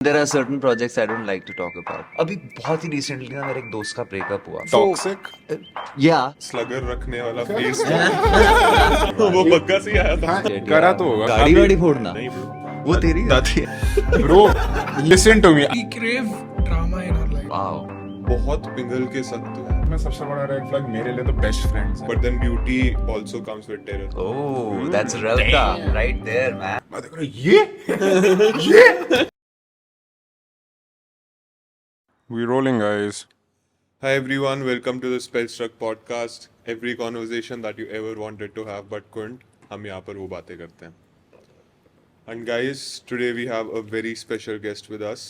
There are certain projects I don't like to talk about. अभी बहुत ही recently ना मेरे एक दोस्त का breakup हुआ. Toxic Yeah. स्लगर रखने वाला फेस वो बग्गा से ही आया था करा तो होगा गाड़ी वाड़ी फोड़ना नहीं bro. वो तेरी गलती है. Bro listen to me We crave drama in our life. Wow. बहुत पिघल के सकते हैं मैं सबसे बड़ा रेड फ्लैग मेरे लिए तो बेस्ट फ्रेंड्स है but then beauty also comes with terror Oh, that's Relta right there, man. मैं देख रहा ये we rolling guys Hi everyone, welcome to the Spellstruck podcast. Every conversation that you ever wanted to have but couldn't, हम यहाँ पर वो बातें करते हैं. And guys, today we have a very special guest with us.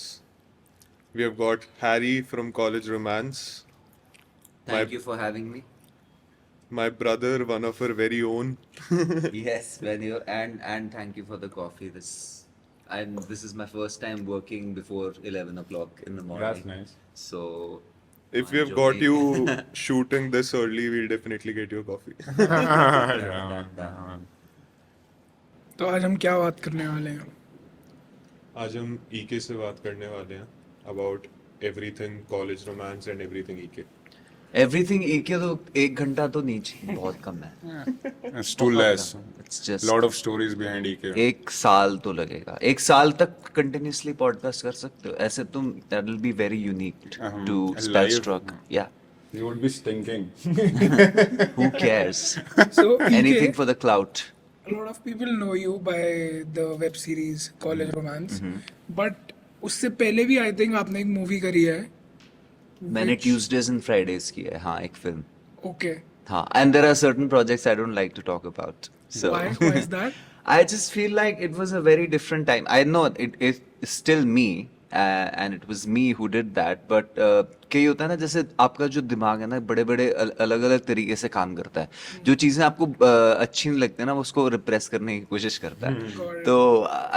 We have got Harry from College Romance, Thank you for having me. my brother, one of her very own. Yes, when you and thank you for the coffee. This is my first time working before 11 o'clock in the morning. that's nice So If we have got you shooting this early, we'll definitely get you a coffee. तो आज हम क्या बात करने वाले हैं? आज हम ईके से बात करने वाले हैं about everything college romance and everything ईके. everything EK तो 1 घंटा तो नीचे बहुत कम है. it's too less It's just lot of stories behind EK 1 साल तो लगेगा. 1 साल तक कंटिन्यूसली पॉडकास्ट कर सकते हो. ऐसे तुम that will be very unique to live. Spellstruck. Yeah. you would be stinking Who cares? So Anything EK, for the clout. a lot of people know you by the web series College Romance, but उससे पहले भी I think आपने एक movie करी है. मैंने Tuesdays and Fridays की है. हाँ, एक फिल्म. Okay. हाँ, and there are certain projects I don't like to talk about. So Why is that? I just feel like it was a very different time. I know it is still me, and it was me who did that. But कई होता है ना, जैसे आपका जो दिमाग है ना, बड़े-बड़े अलग-अलग तरीके से काम करता है. जो चीजें आपको अच्छी नहीं लगती ना, उसको रिप्रेस करने की कोशिश करता है. Got it. तो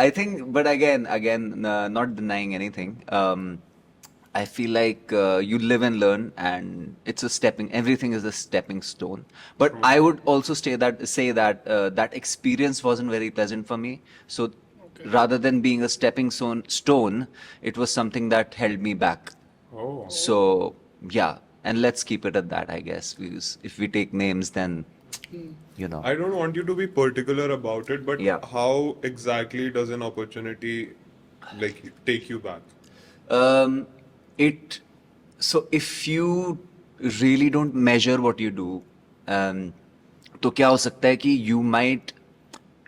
I think, but again, not denying anything. I feel like you live and learn, and it's a everything is a stepping stone. But I would also say that that experience wasn't very pleasant for me. So rather than being a stepping stone, it was something that held me back. oh So yeah, and let's keep it at that, I guess. Because if we take names, then you know. I don't want you to be particular about it, but Yeah. how exactly does an opportunity like take you back? So if you really don't measure what you do, तो क्या हो सकता है कि you might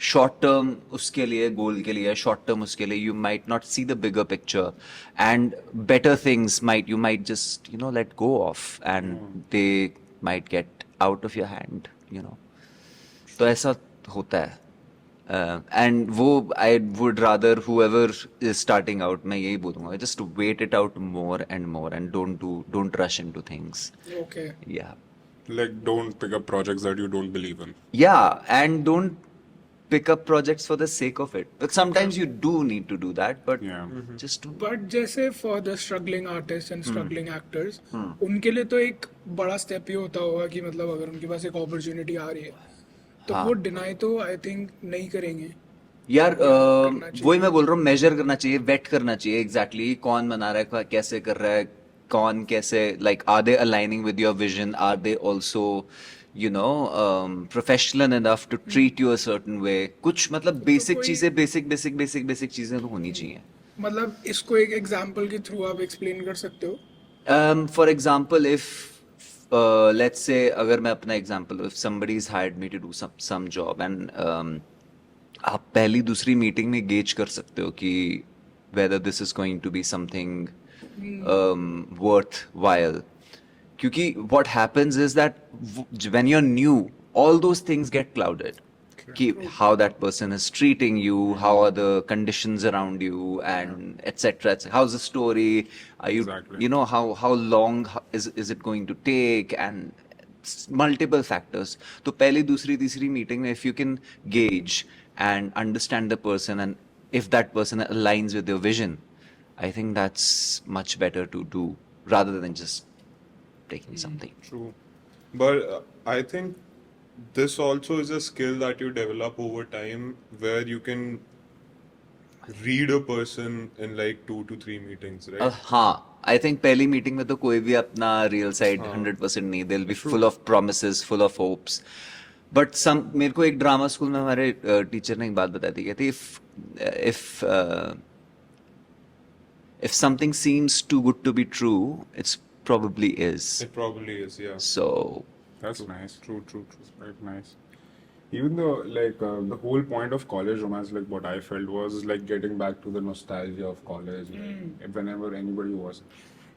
short term उसके लिए goal के लिए short term उसके लिए you might not see the bigger picture, and better things you might just let go of, and they might get out of your hand, तो ऐसा होता है. And वो I would rather whoever is starting out, मैं यही बोलूँगा, just wait it out more and more, and don't rush into things. Okay. Yeah. like don't pick up projects that you don't believe in Yeah, and don't pick up projects for the sake of it. But sometimes you do need to do that, but yeah just do. But जैसे for the struggling artists and struggling actors, उनके लिए तो एक बड़ा step ही होता होगा कि मतलब अगर उनके पास एक opportunity आ रही है, तो वो deny तो I think नहीं करेंगे. यार वही मैं बोल रहा हूँ, मेजर करना चाहिए, वेट करना चाहिए एग्जैक्टली कौन बना रहा है, कैसे कर रहा है, कौन कैसे, like are they aligning with your vision, are they also professional enough to treat you a certain way. कुछ मतलब बेसिक चीजें, बेसिक चीजें तो होनी चाहिए. मतलब इसको एक एग्जांपल के थ्रू आप एक्सप्लेन कर सकते हो? For example, if let's say, अगर मैं अपना example, if somebody's hired me to do some job, and आप पहली दूसरी मीटिंग में गेज कर सकते हो कि whether this is going to be something worthwhile. क्योंकि what happens is that when you're new, all those things get clouded. कि how that person is treating you, how are the conditions around you, and etc. How's the story? Are you, Exactly. How long is it going to take, and multiple factors. तो पहली दूसरी तीसरी meeting में if you can gauge and understand the person, and if that person aligns with your vision, I think that's much better to do rather than just taking something. True. But I think this also is a skill that you develop over time where you can read a person in like 2 to 3 meetings, right? हाँ, I think पहली meeting में तो कोई भी अपना real side 100% नहीं, they will be full of promises, full of hopes. But some मेरे को एक ड्रामा स्कूल में हमारे टीचर ने एक बात बताई थी, कहती if if something seems too good to be true, it's probably is. It probably is, yeah. So That's nice. True, true, true. It's quite nice. Even though, like, the whole point of college romance, like, what I felt was like getting back to the nostalgia of college. Like, whenever anybody was.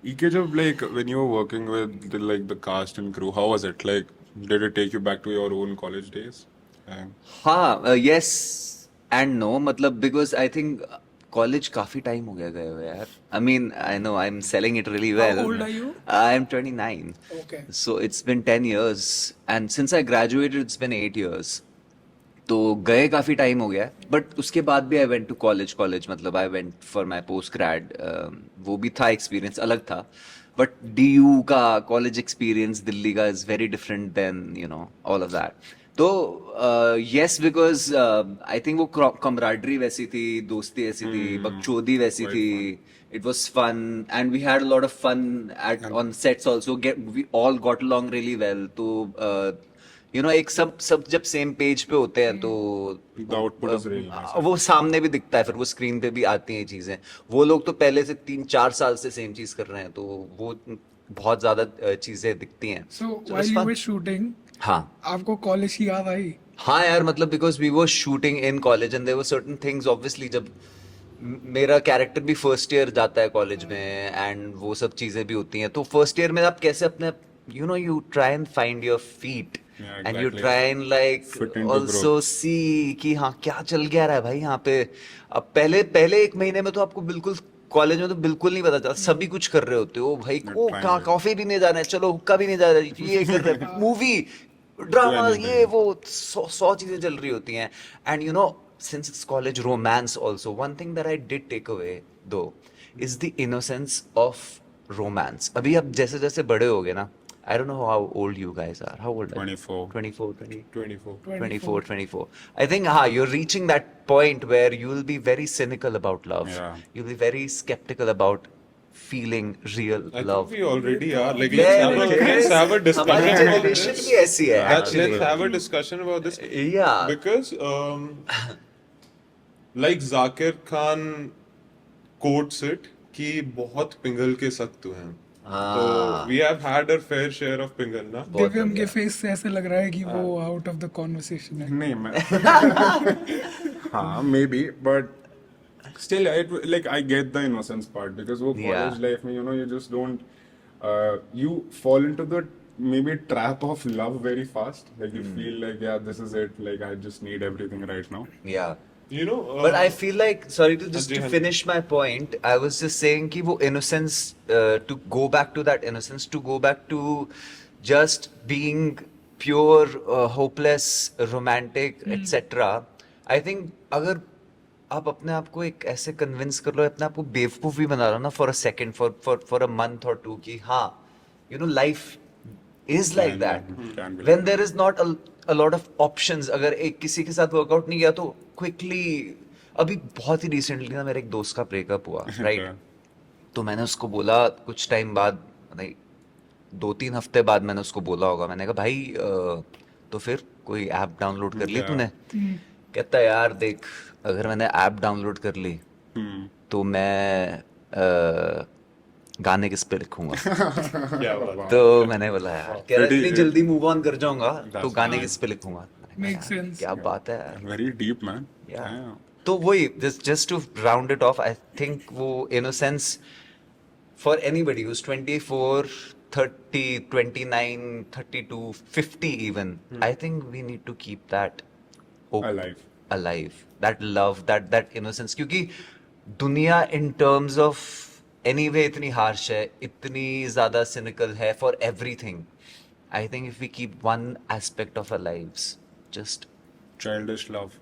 EKJ, like, when you were working with the cast and crew, how was it? Like, did it take you back to your own college days? हाँ, yes and no, मतलब because I think college काफी time हो गया गए हुए यार. I mean, I know I'm selling it really well. How old are you? I'm 29. Okay. So it's been 10 years and since I graduated it's been 8 years. तो गए काफी time हो गया, बट उसके बाद भी आई वेंट टू कॉलेज मतलब I went for my post grad. वो भी था एक्सपीरियंस, अलग था. बट DU का कॉलेज एक्सपीरियंस दिल्ली का is very different than you know all of that. तो यस, बिकॉज आई थिंक वो कमराडरी वैसी थी, दोस्ती ऐसी थी, बकचोदी वैसी थी. It was fun and we had a lot of fun on sets also. We all got along really well. तो you know, एक सब जब सेम पेज पे होते हैं तो The output is really nice. वो सामने भी दिखता है, फिर वो स्क्रीन पे भी आती हैं चीजें. वो लोग तो पहले से 3-4 साल से सेम चीज कर रहे हैं, तो वो बहुत ज्यादा चीजें दिखती हैं. So it while was you fun. were shooting, हाँ आपको कॉलेज की याद आई? हाँ यार, मतलब because we were shooting in college and there were certain things. Obviously जब मेरा कैरेक्टर भी फर्स्ट ईयर जाता है कॉलेज में एंड वो सब चीजें भी होती हैं, तो फर्स्ट ईयर में आप कैसे अपने you know you try and find your feet and you exactly. Try and like Fit into also group. सी कि हाँ क्या चल गया रहा है भाई यहाँ पे. अब पहले 1 महीने में तो आपको बिल्कुल कॉलेज में तो बिल्कुल नहीं पता चलता, सभी कुछ कर रहे होते हो भाई. ओ trying to- कॉफी भी नहीं जाना है, चलो हुक्का भी नहीं जा रहा है, ये कर रहे हैं, मूवी ड्रामा, anything. ये वो 100 चीजें चल रही होती हैं. And you know since it's college romance also, one thing that I did take away though is the innocence of romance. अभी अब जैसे जैसे बड़े हो गए ना, I don't know how old you guys are. How old are you? 24. 24, 20, 24. 24. I think you're reaching that point where you will be very cynical about love. Yeah. You'll be very skeptical about feeling real I love. think we already are. Like, Yeah, let's have a हमारी discussion about generation this. भी ऐसी है. Let's have a discussion about this. Yeah. Because, like Zakir Khan quotes it कि बहुत पिंगल के सख्त हुए हैं. तो we have had our fair share of पिंगल ना. दिव्यम के फेस से ऐसे लग रहा है कि वो आउट ऑफ द कॉन्वर्सेशन है. नहीं मैं हाँ maybe but still I get the innocence part because वो Yeah. college life में you just don't you fall into the maybe trap of love very fast, like you feel like yeah this is it, like I just need everything right now. Yeah. You know. But I feel like, sorry to just to Hanji. finish my point, I was just saying कि वो innocence, to go back to that innocence, to go back to just being pure, hopeless, romantic, etc. I think अगर आप अपने आप को एक ऐसे convince कर लो, अपने आप को बेवकूफ भी बना लो ना for a second, for a month or two कि हाँ, you know life is like Can that. be, can be When like there is not a lot of options. अगर एक किसी के साथ वर्कआउट नहीं किया तो क्विकली, अभी बहुत ही रिसेंटली ना मेरे एक दोस्त का ब्रेकअप हुआ, राइट. तो मैंने उसको बोला कुछ टाइम बाद, नहीं 2-3 हफ्ते बाद मैंने उसको बोला होगा, मैंने कहा भाई तो फिर कोई ऐप डाउनलोड कर ली तूने? कहता यार देख, अगर मैंने ऐप डाउनलोड कर ली तो मैं गाने किस पे लिखूंगा. क्या बात. तो मैंने बोला यार कह रहा है, इतनी जल्दी मूव ऑन कर जाऊंगा तो गाने किस पे लिखूंगा. मैंने Makes कहा, यार, sense. क्या बात है यार. very deep man. Yeah. तो वही just to round it off, I think वो innocence for anybody who's 24, 30, 29, 32, 50 even, I think we need to keep that hope alive, that love, that innocence. क्योंकि दुनिया in terms of anyway इतनी harsh है, इतनी ज़्यादा cynical है for everything. I think if we keep one aspect of our lives, just childish love.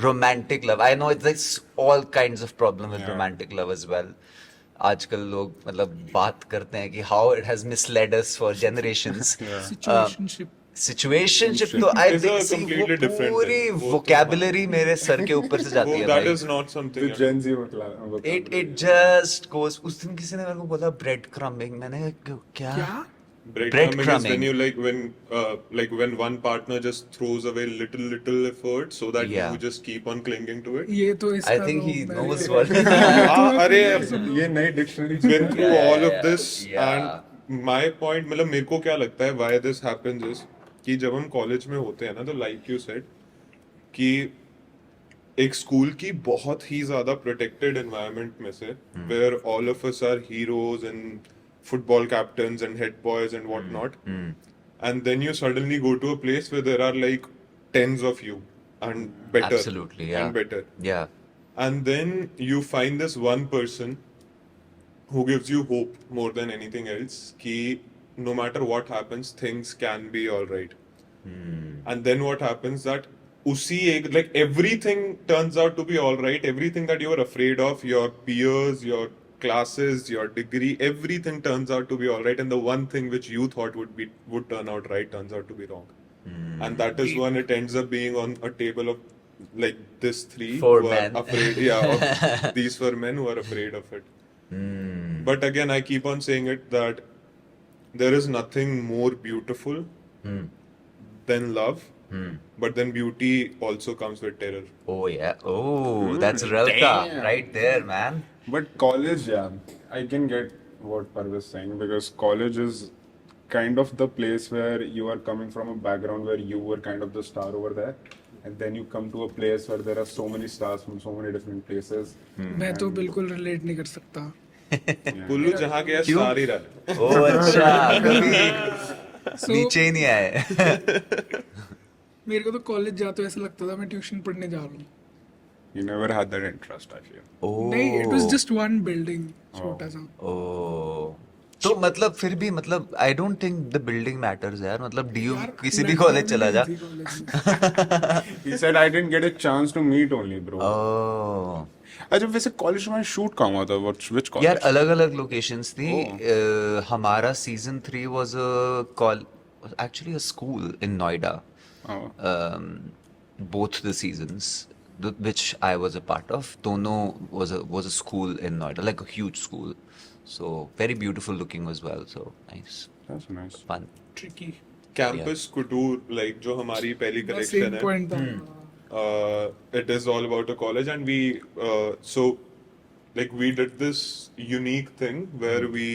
romantic love. I know there's all kinds of problem with Yeah. romantic love as well. आजकल लोग मतलब बात करते हैं कि how it has misled us for generations. Situationship. Situationship तो आई It's a think सी वो completely different पूरी thing. वो तो वोकैबुलरी मेरे सर के ऊपर से जाती है that भाई. is not something. The Gen Z vocabulary. It just goes. उस दिन किसी ने मेरे को बोला bread crumbing. मैंने कहा, क्या? Breadcrumbing is when Breadcrumbing. you like when one partner just throws away little effort so that Yeah. you just keep on clinging to it. ये तो इसका I think तो he मैं- knows what. अरे ये नई dictionary been through Yeah, all yeah, of this yeah. and my point मतलब मेरे को क्या लगता है why this happens is कि जब हम कॉलेज में होते हैं ना तो like you said कि एक स्कूल की बहुत ही ज्यादा प्रोटेक्टेड एनवायरनमेंट में से where all of us are heroes and football captains and head boys and whatnot and then you suddenly go to a place where there are like tens of you and better Absolutely, yeah. and better Yeah. and then you find this one person who gives you hope more than anything else ki no matter what happens things can be all right and then what happens that usi ek, like everything turns out to be all right everything that you were afraid of your peers your classes your degree everything turns out to be all right and the one thing which you thought would turn out right turns out to be wrong and that is when it ends up being on a table of like this three Four who men. are afraid of these four men who are afraid of it but again I keep on saying it that there is nothing more beautiful than love but then beauty also comes with terror. Oh yeah. Oh, that's Relka right there, man. But college, yeah, I can get what Parv is saying because college is kind of the place where you are coming from a background where you were kind of the star over there, and then you come to a place where there are so many stars from so many different places. मैं तो बिल्कुल relate नहीं कर सकता. कुल्लू जहाँ गया सार ही रहा है. Oh अच्छा कभी नीचे ही नहीं आए. मेरे को तो कॉलेज जाते ऐसा लगता था मैं ट्यूशन पढ़ने जा रहा हूँ. You never had that interest, I feel. Oh. नहीं, it was just one building, छोटा सा. Oh. तो मतलब फिर भी मतलब I don't think the building matters यार मतलब डीयू यार, किसी भी लड़कियां कॉलेज चला जा. नहीं थी कॉलेज में. He said I didn't get a chance to meet only, bro. Oh. अच्छा वैसे कॉलेज में शूट कहाँ हुआ था? Which college? यार अलग अलग लोकेशंस थी. हमारा season 3 was actually a school in Noida. Both the seasons which I was a part of, Dono was a school in Noida, like a huge school. So very beautiful looking as well. So nice, That's nice. fun. Tricky. Campus कुटूर like जो हमारी पहली बस collection एक है point था. it is all about a college and we so like we did this unique thing where we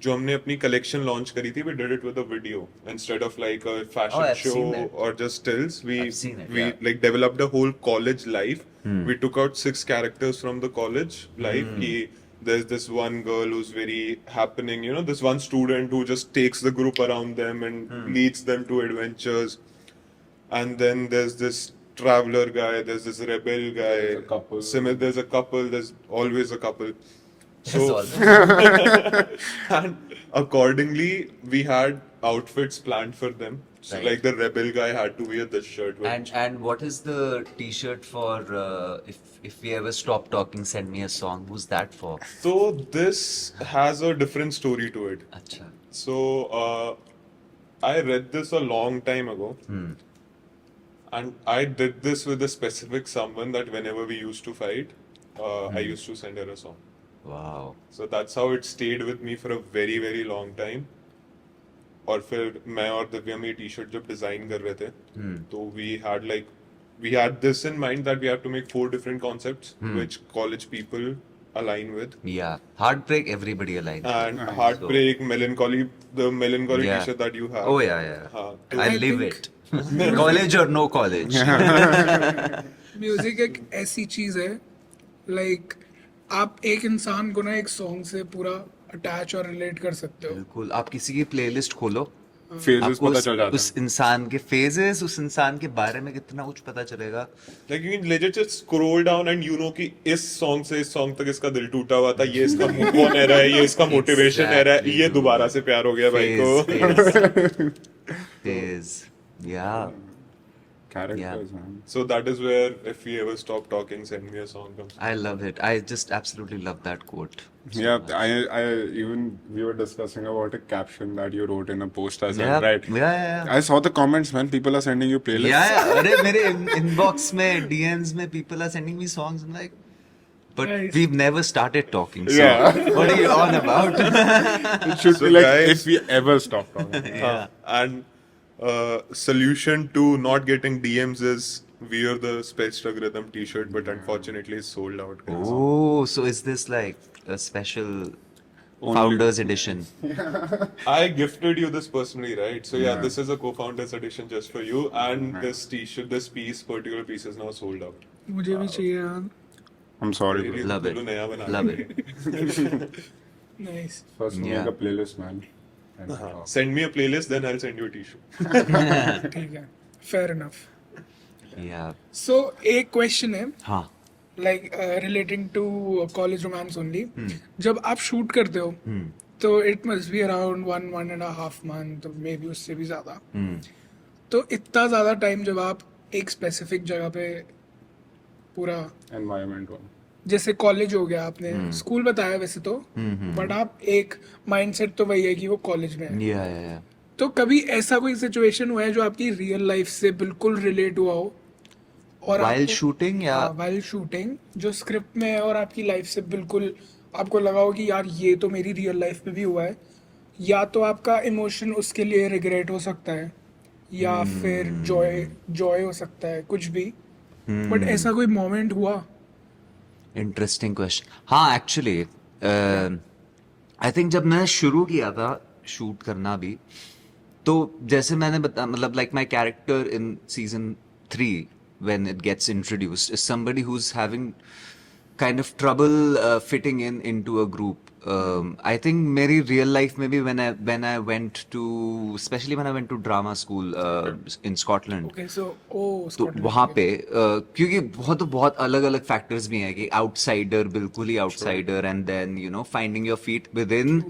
जो हमने अपनी कलेक्शन लॉन्च करी थी we did it with a video instead of like a fashion Oh, I've show seen it. or just stills I've seen it, we yeah. like developed a whole college life we took out 6 characters from the college life ki there's this one girl who's very happening you know this one student who just takes the group around them and leads them to adventures and then there's this traveler guy there's this rebel guy There's a couple. there's a couple there's always a couple so That's all. and accordingly we had outfits planned for them so Right. like the rebel guy had to wear this shirt which And what is the T-shirt for? If we ever stop talking, send me a song. Who's that for? so this has a different story to it Acha. so I read this a long time ago and I did this with a specific someone that whenever we used to fight I used to send her a song. Wow. So that's how it stayed with me for a very very long time. और फिर मैं और दिव्यम ये T shirt जब design कर रहे थे तो we had this in mind that we have to make 4 different concepts which college people align with Yeah. Heartbreak. Everybody aligned. and heartbreak the melancholy Yeah. t-shirt that you have. Oh yeah, yeah. हाँ, I I live think- it. College or no college. Music एक ऐसी चीज है like आप एक इंसान को ना एक सॉन्ग से पूरा अटैच और रिलेट कर सकते हो. बिल्कुल. आप किसी की प्लेलिस्ट खोलो. Phases आपको पता चल जाता उस इंसान के फेजेस उस इंसान के बारे में कितना कुछ पता चलेगा. Like you can legit just scroll down and you know कि इस song से इस song तक इसका दिल टूटा हुआ था ये इसका move on era है ये इसका motivation era है Exactly, ये dude. दोबारा से प्यार हो गया भाई को. Phase. Yeah. Characters, man. So that is where if we ever stop talking, send me a song. I love it. I just absolutely love that quote. so Yeah, much. I even we were discussing about a caption that you wrote in a post as Yeah, well, right? yeah. I saw the comments, man. People are sending you playlists. Yeah. अरे मेरे inbox में DMs में people are sending me songs. I'm like, but Nice. we've never started talking. So Yeah. what are you on about? It should So be like guys- if we ever stop talking. Yeah. And solution to not getting DMs is wear the Spellstruck Rhythm t-shirt, but unfortunately it's sold out. Guys. Oh, so is this like a special founders edition? I gifted you this personally, right? So yeah, Yeah. this is a co-founders edition just for you, and this t-shirt, this particular piece is now sold out. मुझे भी चाहिए यार. I'm sorry, bro. Love it. तुल्लू नया बना Love के। it. Nice. First Yeah. make a playlist, man. And Send me a playlist, then I'll send you a t-shirt. ठीक है. Fair enough. Yeah. So एक question है. हाँ. Like relating to college romance only. जब आप shoot करते हो, तो it must be around 1.5 month, maybe उससे भी ज़्यादा. तो इतना ज़्यादा time जब आप एक specific जगह पे पूरा environment one. जैसे कॉलेज हो गया, आपने स्कूल बताया वैसे तो, बट आप एक माइंडसेट तो वही है कि वो कॉलेज में है. Yeah. तो कभी ऐसा कोई सिचुएशन हुआ है जो आपकी रियल लाइफ से बिल्कुल रिलेट हुआ हो और While shooting या वाइल शूटिंग जो स्क्रिप्ट में है और आपकी लाइफ से बिल्कुल आपको लगा हो कि यार ये तो मेरी रियल लाइफ में भी हुआ है, या तो आपका इमोशन उसके लिए रिग्रेट हो सकता है या फिर जॉय हो सकता है, कुछ भी, बट ऐसा कोई मोमेंट हुआ? Interesting question. हाँ, एक्चुअली आई थिंक जब मैं शुरू किया था शूट करना भी, तो जैसे मैंने बता मतलब like my character in season 3 when it gets introduced is somebody who's having kind of trouble fitting into a group. I think मेरी real life में भी when I went to, especially when I went to drama school in Scotland, okay so oh तो वहाँ पे क्योंकि बहुत अलग अलग फैक्टर्स भी हैं कि आउटसाइडर, बिल्कुल ही outsider, and then you know finding your feet within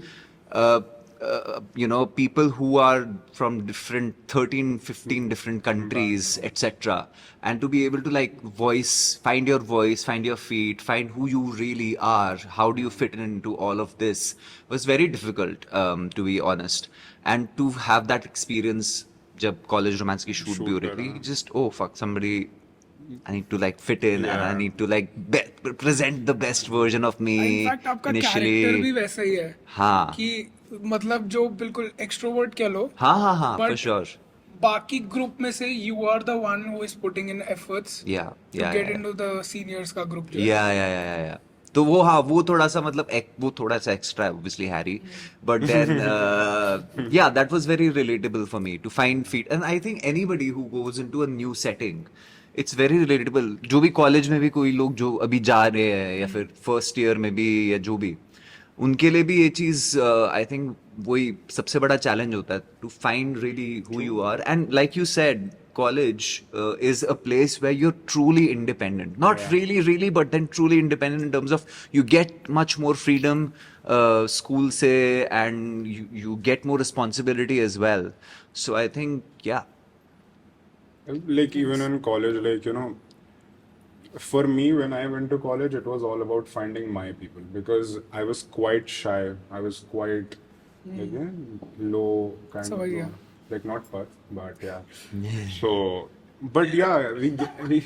you know people who are from different 13-15 different countries, etc., and to be able to like find your voice, find your feet, find who you really are, how do you fit into all of this, was very difficult, to be honest. And to have that experience जब college romance की shoot भी हो रही थी, just oh fuck, somebody, I need to like fit in and I need to like present the best version of me in fact आपका character भी initially. वैसा ही है हाँ कि मतलब जो बिल्कुल एक्सट्रोवर्ट कह लो, हाँ But- for sure. बाकी ग्रुप में से you are the one who is putting in efforts Yeah, to yeah, get yeah. Into the seniors का ग्रुप. Yeah. तो वो हाँ वो थोड़ा सा मतलब वो थोड़ा सा extra obviously Harry, but then yeah, that was very relatable for me to find feet, and I think anybody who goes into a new setting, it's very relatable. जो भी कॉलेज में भी कोई लोग जो अभी जा रहे हैं या फिर फर्स्ट ईयर में भी या जो भी, उनके लिए भी ये चीज़ आई थिंक वही सबसे बड़ा चैलेंज होता है, to find really who you are. And like you said, college is a place where you're truly independent, not really, but then truly independent in terms of you get much more freedom school se, and you get more responsibility as well. So I think Like even in college, like you know, for me when I went to college, it was all about finding my people because I was quite shy. I was quite like low kind So, of yeah. like not puff, but yeah. So, but yeah, we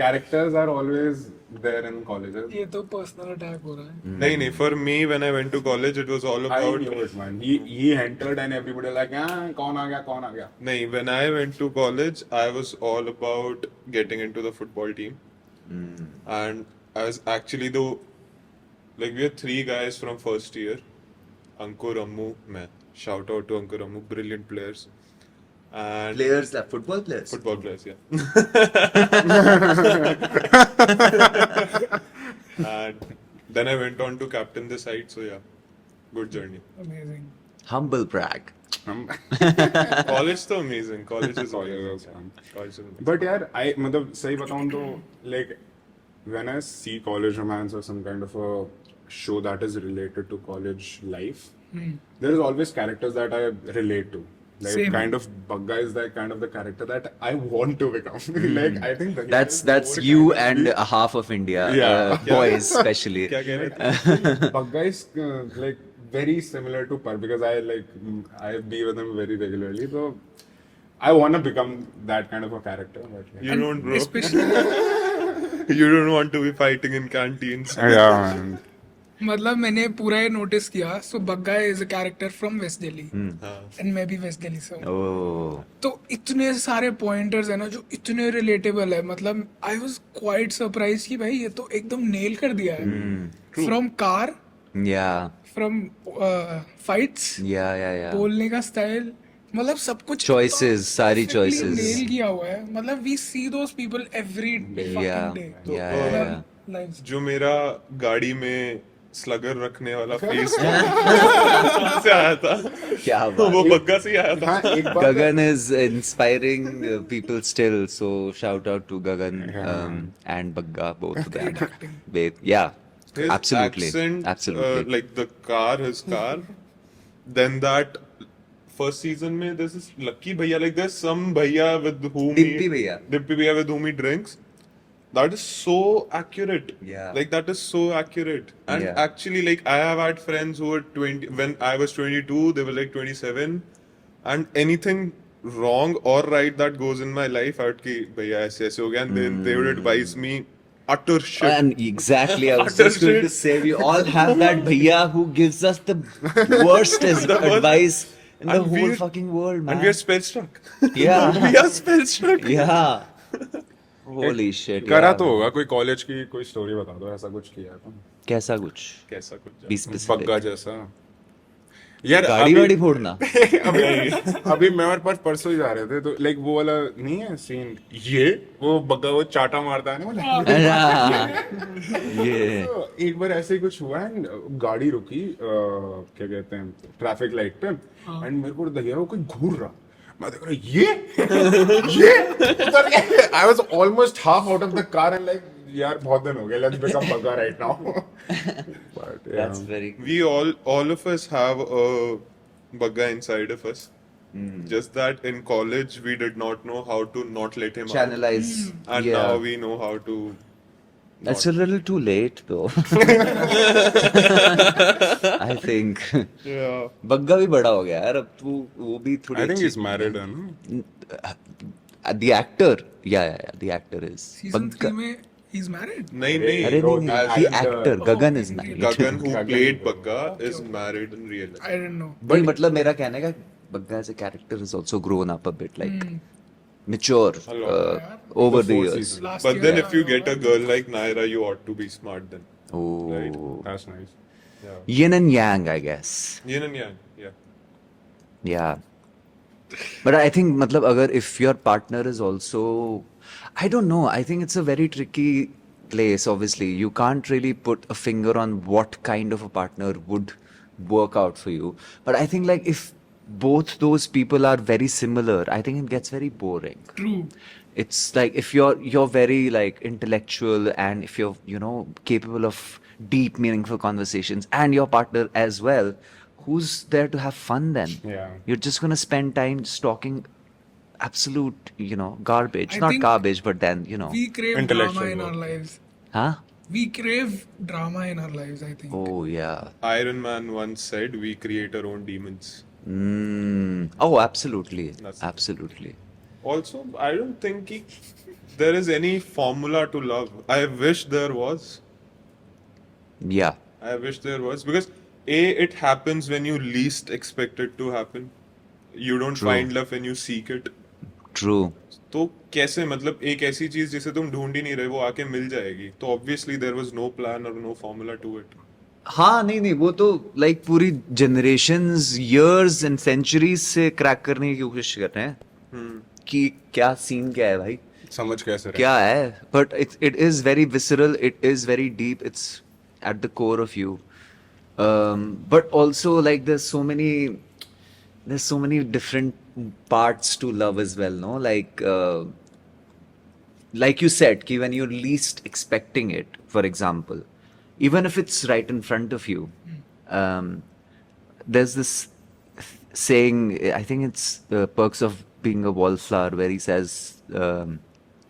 characters are always there in colleges. ये तो personal attack हो रहा है. नहीं, for me when I went to college, it was all I about. knew it, man. He entered and everybody like, कौन आ गया. नहीं, when I went to college, I was all about getting into the football team. And I was actually like we had 3 guys from first year. Ankur, Ammu, मैं. Shout out to Ankur, Ammu, brilliant players. And players, like football players. football players, yeah. And then I went on to captain the side, so yeah, good journey. Amazing. Humble brag. College तो amazing, college is College amazing. is fun. College is amazing. But यार, I मतलब सही बताऊँ तो like when I see college romance or some kind of a show that is related to college life, there is always characters that I relate to. Like Same. kind of Bagga is that kind of the character that I want to become. Like I think That's you and a half of India, Yeah. boys especially. क्या कह रहे थे? Bagga is like very similar to Par because I be with him very regularly. So I want to become that kind of a character. But, You don't, bro. Especially You don't want to be fighting in canteens. yeah, man. मतलब मैंने पूरा ये notice किया. So Bagga is a character from west Delhi and मैं भी waste Delhi से हूँ. Oh, तो इतने सारे पॉइंटर्स है ना जो इतने रिलेटेबल है. मतलब आई वाज क्वाइट सरप्राइज कि भाई ये तो एकदम नेल कर दिया है. From car, yeah, from fights, yeah. बोलने का स्टाइल, मतलब सब कुछ Choices, सारी choices. नेल किया हुआ है. मतलब we see those people every Yeah, day. yeah. Life जो मेरा गाड़ी में स्लगर रखने वाला फेस से आया था, क्या बात. वो बग्गा से ही आया था. हाँ, एक बार Gagan is inspiring people still, so shout out to Gagan and Bagga, both of them. Yeah, His absolutely, accent, absolutely. like the car, his car. Then that first season में there's this lucky bhaiya, like there's some bhaiya with whom Dippy bhaiya. Dippy bhaiya with whom he drinks. That is so accurate. Yeah. Like that is so accurate. And Yeah. actually, like I have had friends who were 20 when I was 22, they were like 27, and anything wrong or right that goes in my life, I would ki bhaiya aise aise ho gaya, and then they would advise me utter shit. And exactly, I was Utter just going to shit. say, we all have that bhaiya who gives us the worst advice in the And whole we're- fucking world, man. And we are spellstruck. Yeah. We are spellstruck. Yeah. Holy shit. करा yeah. तो होगा कोई college की कोई story बता दो ऐसा कुछ किया है तो कैसा कुछ? कैसा कुछ Be बग्गा specific. जैसा यार गाड़ी वाड़ी फोड़ना. अभी मैं और पर्स परसों ही जा रहे थे तो लाइक वो वाला नहीं है सीन ये वो बग्गा वो चाटा मारता है ना बोला ये तो एक बार ऐसे ही कुछ हुआ एंड गाड़ी रुकी क्या कहते हैं ट्रैफिक लाइट पे एंड मेरे को लगा वो कोई घूर रहा मैं देख रहा ये I was almost half out of the car and like यार बहुत दिन हो गए let's become Bagga right now but that's very We all of us have a bugga inside of us. Just that in college we did not know how to not let him out. channelize. And Yeah. now we know how to. That's a little too late though. I think. Yeah. Bagga भी बड़ा हो गया यार अब तू वो भी थोड़ी आई थिंक अच्छी- इज मैरिड है ना The actor, yeah, the actor is season 3 Bagga. में ही इज मैरिड. नहीं नहीं. अरे नहीं, as the the- actor Gagan is married. Gagan who Gagan. played Bagga is married in real life. I don't know. नहीं मतलब मेरा कहने का Bagga as a character has also grown up a bit, like mature A lot. over the Before years. season. Last But year then if you get a girl like Naira, you ought to be smart then. Oh, Right. That's nice Yeah. yin and yang, I guess. Yin and yang. Yeah. Yeah. But I think मतलब अगर if your partner is also, I don't know, I think it's a very tricky place. Obviously, you can't really put a finger on what kind of a partner would work out for you. But I think like if both those people are very similar, I think it gets very boring. True. It's like if you're very like intellectual and if you're capable of deep meaningful conversations and your partner as well, who's there to have fun then? Yeah. You're just gonna spend time just talking absolute garbage. I Not think garbage, but then We crave Intellectual drama in our work. lives. huh? We crave drama in our lives, I think. Oh yeah. Iron Man once said, "We create our own demons." Oh, absolutely. That's- Absolutely. Also, I don't think there is any formula to love. I wish there was. Yeah. I wish there was because it happens when you least expect it to happen. You don't True. find love when you seek it. True. तो कैसे मतलब एक ऐसी चीज जिसे तुम ढूंढ ही नहीं रहे वो आके मिल जाएगी तो obviously there was no plan और नो फॉर्मूला टू इट. हाँ नहीं वो तो लाइक पूरी जनरेशंस years एंड centuries से क्रैक करने की कोशिश कर रहे हैं कि क्या सीन क्या है भाई समझ कैसे रहे क्या है but it is very visceral, it is very deep, it's at the core of you, but also like there's so many different parts to love as well, no, like you said ki when you're least expecting it, for example, even if it's right in front of you, there's this saying, I think it's Perks of Being a Wallflower, where he says,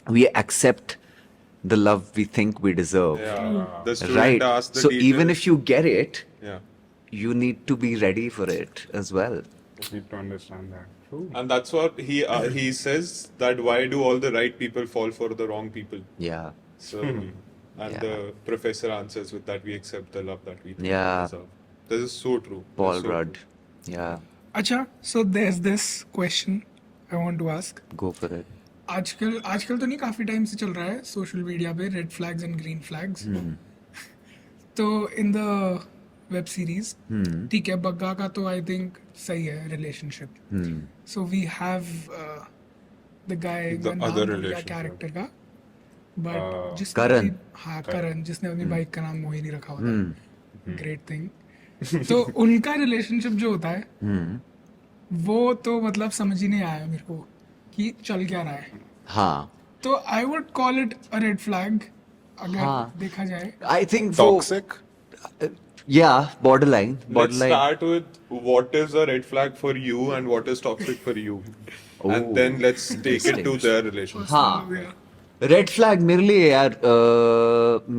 we accept the love we think we deserve. Yeah. The student Right. asked the So teacher. even if you get it, Yeah. you need to be ready for it as well. You need to understand that. True. And that's what he says, that why do all the right people fall for the wrong people? Yeah. So, and Yeah. the professor answers with that we accept the love that we think Yeah. we deserve. This is so true. Paul This is so Rudd. true. Yeah. अच्छा, so there's this question I want to ask. Go for it. आजकल तो नहीं, काफी time से चल रहा है social media पे red flags and green flags. तो इन द वेब सीरीज, ठीक है, बग्गा का तो आई थिंक सही है relationship. So we have the guy, The other relationship. Character का, बट जिसने करण. हाँ करण, जिसने अपनी बाइक का नाम मोही नहीं रखा होता. Great thing. तो उनका रिलेशनशिप जो होता है वो तो मतलब समझ ही नहीं आया मेरे को कि चल क्या रहा है. हाँ. तो I would call it a red flag अगर हाँ. देखा जाए. I think Toxic? Yeah, borderline. Let's Borderline. start with what is a red flag for you and what is toxic for you. And then let's take it to their relationship. हाँ. Red flag मेरे लिए यार,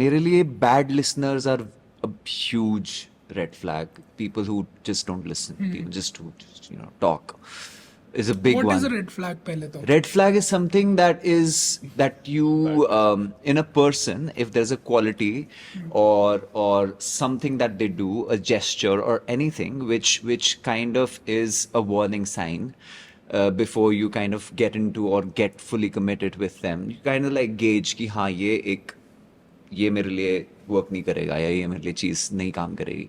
मेरे लिए bad listeners are a huge red flag. People who just don't listen, people just who talk is a big What one. is a red flag पहले तो? Red flag is something that you in a person, if there's a quality or something that they do, a gesture or anything which kind of is a warning sign before you kind of get into or get fully committed with them. You kind of like gauge कि हाँ ये मेरे लिए work नहीं करेगा, या ये मेरे लिए चीज नहीं काम करेगी.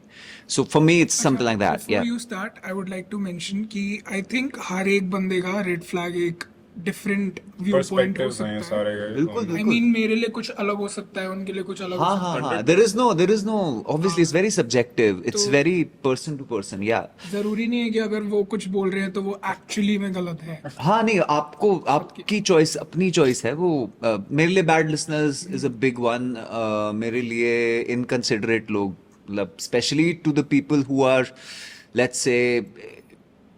So for me it's something like that. Before Yeah. you start, I would like to mention कि I think हर एक बंदे का रेड फ्लैग एक डिफरेंट व्यू पॉइंट हो Perspectives हैं ये सकता सारे है. के. बिल्कुल. I mean मेरे लिए कुछ अलग हो सकता है, उनके लिए कुछ अलग हो हाँ सकता हाँ हाँ. There is no. Obviously, it's very subjective. It's तो- very person to person. Yeah. है. जरूरी नहीं है कि अगर वो कुछ बोल रहे हैं तो वो एक्चुअली में गलत है. हाँ नहीं, आपकी चॉइस, अपनी चॉइस है वो. मेरे लिए bad listeners is a big one. मेरे लिए इनकंसिडरेट लोग, मतलब specially to the people who are, let's say,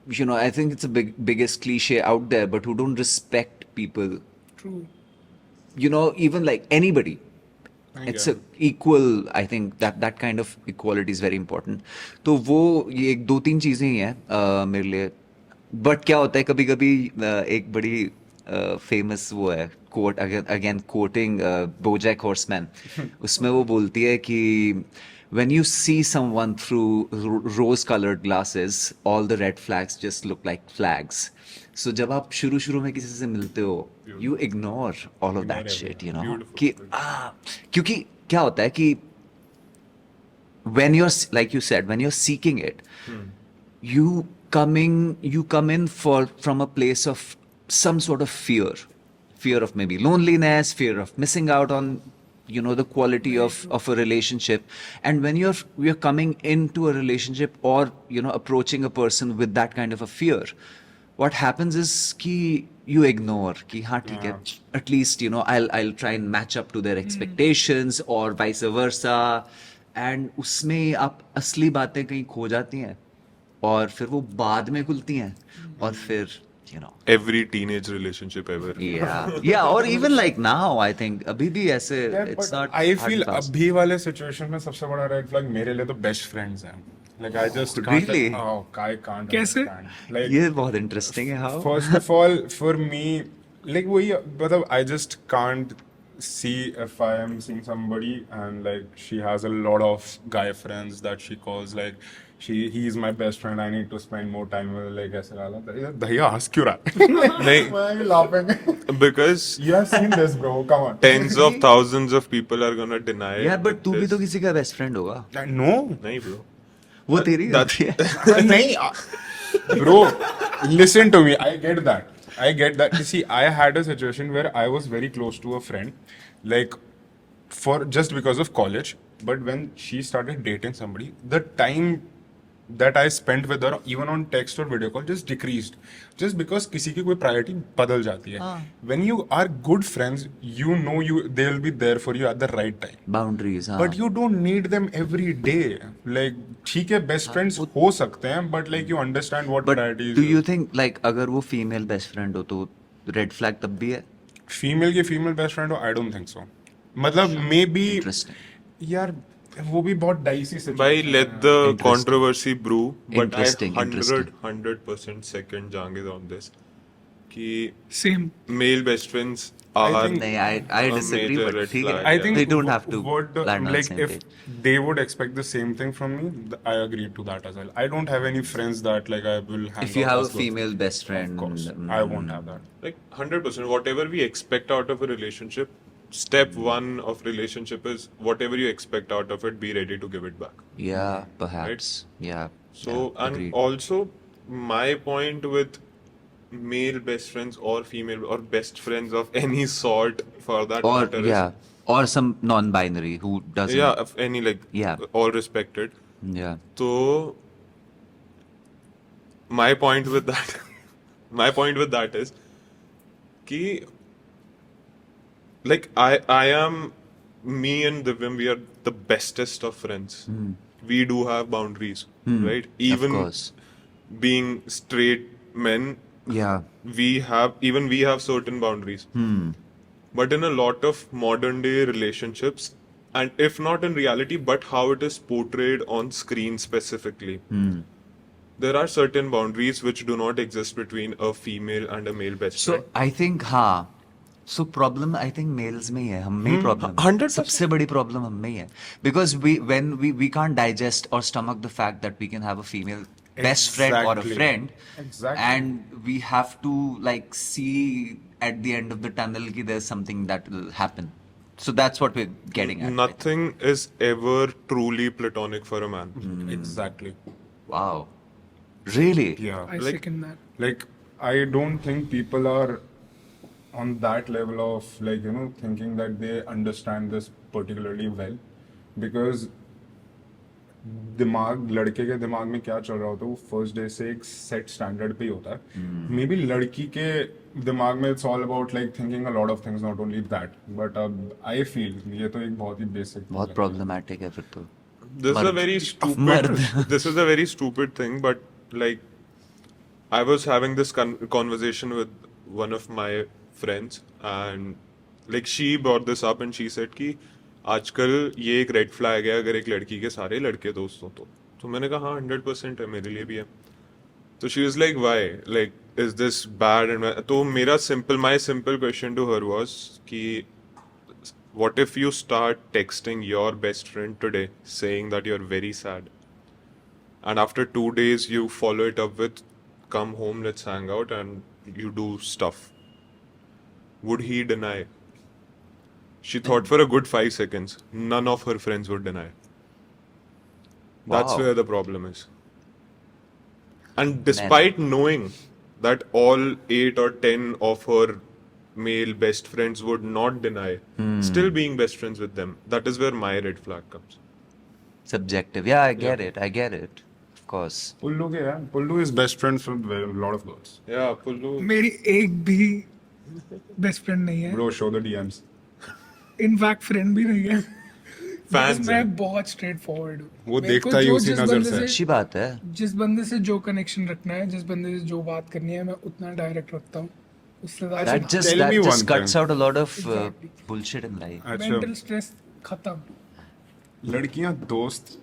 I think it's a biggest cliche out there, but who don't respect people. True. Even like anybody. It's a equal. I think that kind of equality is very important. तो वो ये एक दो तीन चीजें ही हैं मेरे लिए. बट क्या होता है कभी कभी, एक बड़ी फेमस वो है quote, again quoting BoJack Horseman. उसमें वो बोलती है कि when you see someone through rose colored glasses, all the red flags just look like flags. So जब आप शुरू में किसी से मिलते हो, you ignore all of that shit, कि क्योंकि क्या होता है कि when you're, like you said, when you're seeking it, you come in from a place of some sort of fear of maybe loneliness, fear of missing out on the quality of a relationship. And when you're coming into a relationship or approaching a person with that kind of a fear, what happens is कि you ignore कि हाँ ठीक है, at least I'll try and match up to their expectations or vice versa. And उसमें आप असली बातें कहीं खो जाती हैं और फिर वो बाद में खुलती हैं और फिर Every teenage relationship ever. yeah, or even like now, I think अभी भी ऐसे it's not I hard feel and fast. अभी वाले सिचुएशन में सबसे बड़ा रेड फ्लैग मेरे लिए तो बेस्ट फ्रेंड्स हैं. Like I just can't. Really? Oh, I can't कैसे? understand. Like ये बहुत इंटरेस्टिंग है. How? first of all, for me, like वही मतलब I just can't see if I am seeing somebody and like she has a lot of guy friends that she calls like he's my best friend. I need to spend more time with. Like ऐसे वाला दहिया हंस क्यों रहा है? नहीं, Why are you laughing? because You have seen this, bro. Come on. tens of thousands of people are gonna deny it. यार but तू भी तो किसी का बेस्ट फ्रेंड होगा. No. नहीं bro. वो तेरी होती है. नहीं, bro. Listen to me. I get that. You see, I had a situation where I was very close to a friend, like for just because of college. But when she started dating somebody, the time that I spent with her, even on text or video call, just decreased. Just because किसी की कोई priority बदल जाती है. When you are good friends, you know they will be there for you at the right time. Boundaries, हाँ. But you don't need them every day. Like ठीक है, best friends हो सकते हैं, but like you understand what But priorities. do you think like अगर वो female best friend हो तो red flag तब भी है? फीमेल की फीमेल बेस्ट फ्रेंड हो, आई डोंट थिंक सो. मतलब मे बी यार वो भी बहुत डाइसी सिचुएशन भाई let the Interesting. controversy brew, but I Interesting, interesting. 100% second Jangid on this कि Same. male best friends I are think- नहीं, I a disagree, major but red ठीक है. flag, I yeah. think They don't have to what land on the like same if page. they would expect the same thing from me, I agree to that as well. I don't have any friends that like I will hang If you out have a as girls. female best friend, Of course, I won't have that. Like 100%, whatever we expect out of a relationship, step one of relationship is whatever you expect out of it, be ready to give it back. Yeah, perhaps. Yeah. So, yeah, and agreed. also, my point with male best friends or female or best friends of any sort for that Or matter is, yeah, or some non-binary who doesn't. yeah, of any like, Yeah. all respected. Yeah. So, my point with that, my point with that is, कि like I am me and Divyam, we are the bestest of friends. We do have boundaries, right? Even Of course. being straight men, Yeah. we have certain boundaries. But in a lot of modern day relationships, and if not in reality, but how it is portrayed on screen specifically, there are certain boundaries which do not exist between a female and a male best So friend. I think हाँ. So problem I think males में ही है, हम में ही problem है. 100%. सबसे बड़ी problem हम में ही है. Because we can't digest or stomach the fact that we can have a female best friend or a Exactly. friend, Exactly. and we have to like see at the end of the tunnel कि there's something that will happen. So that's what we're getting at. I think. Nothing is ever truly platonic for a man. Exactly. Wow. Really? Yeah. I Like- second that. Like I don't think people are on that level of like thinking that they understand this particularly well, because दिमाग लड़के के दिमाग में क्या चल रहा होता है वो फर्स्ट डे से एक सेट स्टैंडर्ड पे ही होता है. मे बी लड़की के दिमाग में it's all about like thinking a lot of things, not only that, but I feel ये तो एक बहुत ही बेसिक बहुत problematic है फिर तो. This is a Mard. very Mard. stupid. This is a very stupid thing, but like, I was having this conversation with one of my friends, and like she brought this up, and she said कि आजकल ये एक red flag है अगर एक लड़की के सारे लड़के दोस्त हो तो मैंने कहा हाँ 100% है, मेरे लिए भी है. तो she was like, why? Like, is this bad? And तो मेरा my simple question to her was कि what if you start texting your best friend today saying that you're very sad, and after 2 days you follow it up with come home, let's hang out, and you do stuff? Would he deny? She thought for a good 5 seconds. None of her friends would deny. That's Wow. where the problem is. And despite knowing that all 8 or 10 of her male best friends would not deny, still being best friends with them, that is where my red flag comes. Subjective. Yeah, I get it. I get it. Of course. Pullu के यार, Pullu is best friends with a lot of girls. Yeah, Pullu. मेरी एक भी best friend नहीं है. Bro, show the DMs. In fact friend भी नहीं है. Fans मैं हैं. बहुत स्ट्रेट फॉरवर्ड हूँ. वो मेरे को देखता ही जो उसी जिस नजर बंदे से. अच्छी बात है. जिस बंदे से जो कनेक्शन रखना है, जिस बंदे से जो बात करनी है, मैं उतना डायरेक्ट रखता हूँ. उससे अच्छा, That just tell me one cuts thing. out a lot of Exactly. bullshit in life. अच्छा, मेंटल स्ट्रेस खत्म. लड़कियां दोस्त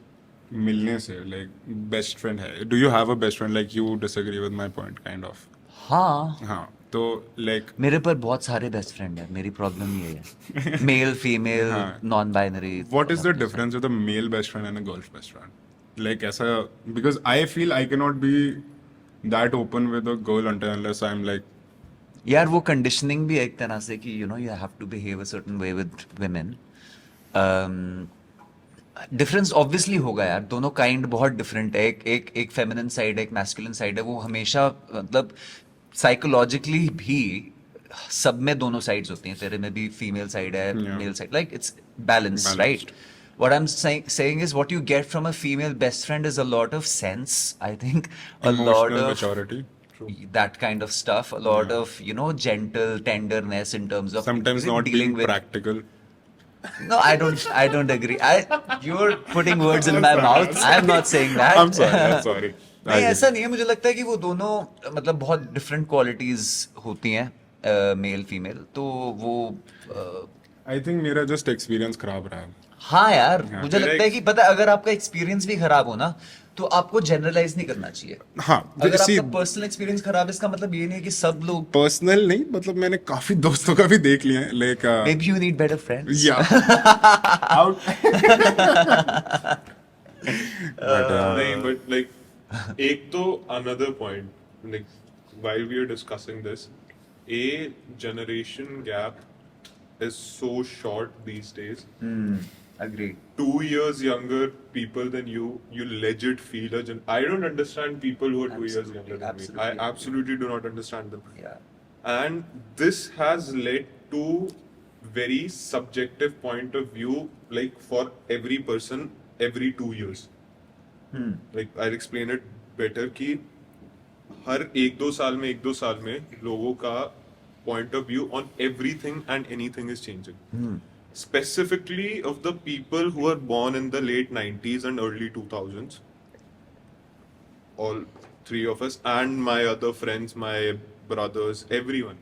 मिलने से like best friend है. Do you have a best friend? Like you disagree with my point, kind of. हाँ. हाँ, तो like मेरे पर बहुत सारे बेस्ट फ्रेंड हैं. मेरी प्रॉब्लम ये है. मेल, फीमेल, हाँ. Non-binary. what is the difference with a male best friend and a girl's best friend? Like ऐसा, because I feel I cannot be that open with a girl until unless I'm like यार वो conditioning भी है एक तरह से कि you have to behave a certain way with women. Difference obviously होगा यार. दोनों काइंड बहुत डिफरेंट है. एक फेमिनिन साइड है, एक मैस्कुलिन साइड है. वो हमेशा मतलब साइकोलॉजिकली भी सब में दोनों साइड्स होती हैं. तेरे में भी फीमेल साइड है, Yeah. Male side. Like it's balance, Balanced. Right? What I'm saying is what you get from a female best friend is a lot of sense, I think, a lot Emotional of maturity. that kind of stuff, a lot Yeah. of, you know, gentle tenderness in terms of Sometimes not dealing being with. practical. No, I don't agree. You're putting words in my mouth. I'm not saying that. I'm sorry. I'm sorry. नहीं, ऐसा नहीं है, मुझे लगता है कि वो दोनों मतलब बहुत डिफरेंट क्वालिटीज होती हैं मेल फीमेल, तो वो I think मेरा just experience खराब रहा है. हाँ यार, हाँ, मुझे लगता है कि पता है, अगर आपका एक्सपीरियंस भी खराब हो ना, तो आपको जनरलाइज नहीं करना चाहिए. हाँ, अगर see, आपका पर्सनल एक्सपीरियंस खराब है, इसका मतलब ये नहीं है कि सब लोग. पर्सनल नहीं, मतलब मैंने काफी दोस्तों का भी देख लिया है, like Maybe you need better friends. yeah. Out. नहीं, but like एक तो another point, like while we are discussing this, a generation gap is so short these days. Agreed. 2 years younger people than you legit feel I don't understand people who are 2 years younger than me. I absolutely do not understand them. Yeah. And this has led to very subjective point of view, like for every person every 2 years. Like I'll explain it better कि हर 1-2 साल में लोगों का point of view on everything and anything is changing. Specifically of the people who are born in the late 90s and early 2000s, all three of us and my other friends, my brothers, everyone,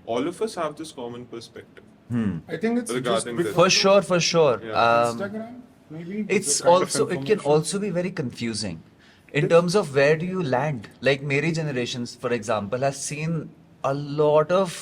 all of us have this common perspective. I think it's Regarding just this. For sure, for sure. Yeah. Instagram, maybe. It's the kind of also, it can information. also be very confusing in terms of where do you land. Like Mary generations, for example, has seen a lot of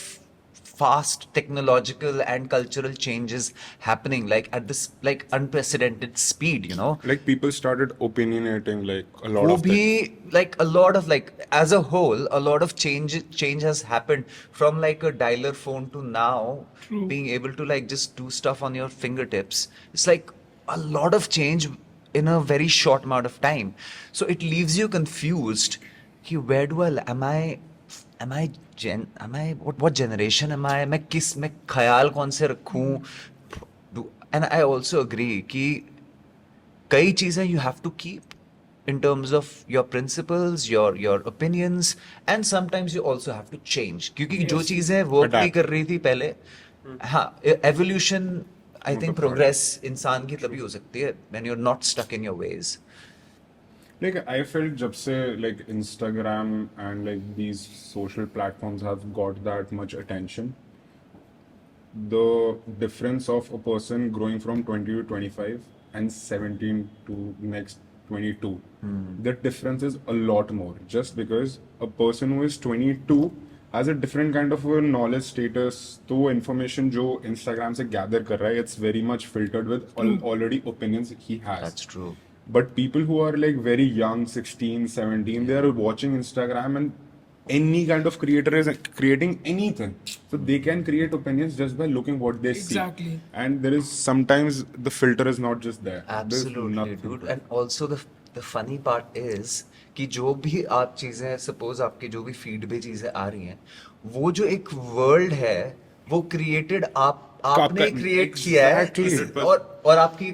fast technological and cultural changes happening, like at this like unprecedented speed, you know. Like people started opinionating like a lot वो of भी things. like a lot of like as a whole a lot of change has happened from like a dialer phone to now being able to like just do stuff on your fingertips. It's like a lot of change in a very short amount of time, so it leaves you confused कि where do I am I what generation am I, मैं ख्याल कौन से रखूं. And I also agree कि कई चीजें you have to keep in terms of your principles, your opinions, and sometimes you also have to change, क्योंकि जो चीजें work नहीं Adapt. कर रही थी पहले, हाँ, evolution, I think progress इंसान की तभी हो सकती है when you're not stuck in your ways. Like I felt जब से like Instagram and like these social platforms have got that much attention, the difference of a person growing from 20 to 25 and 17 to next 22, the difference is a lot more, just because a person who is 22 has a different kind of a knowledge status. तो वो information जो Instagram से gather कर रहा है, it's very much filtered with already opinions he has. That's true. But people who are like very young, 16, 17, they are watching Instagram and any kind of creator is creating anything. So they can create opinions just by looking what they Exactly. see. And there is sometimes the filter is not just there. There's Absolutely, nothing. dude. And also the funny part is कि जो भी आप चीजें suppose आपके जो भी feed पे चीजें आ रही हैं, वो जो एक world है, वो created आपने आपका- क्रिएट किया है. Exactly. और आपकी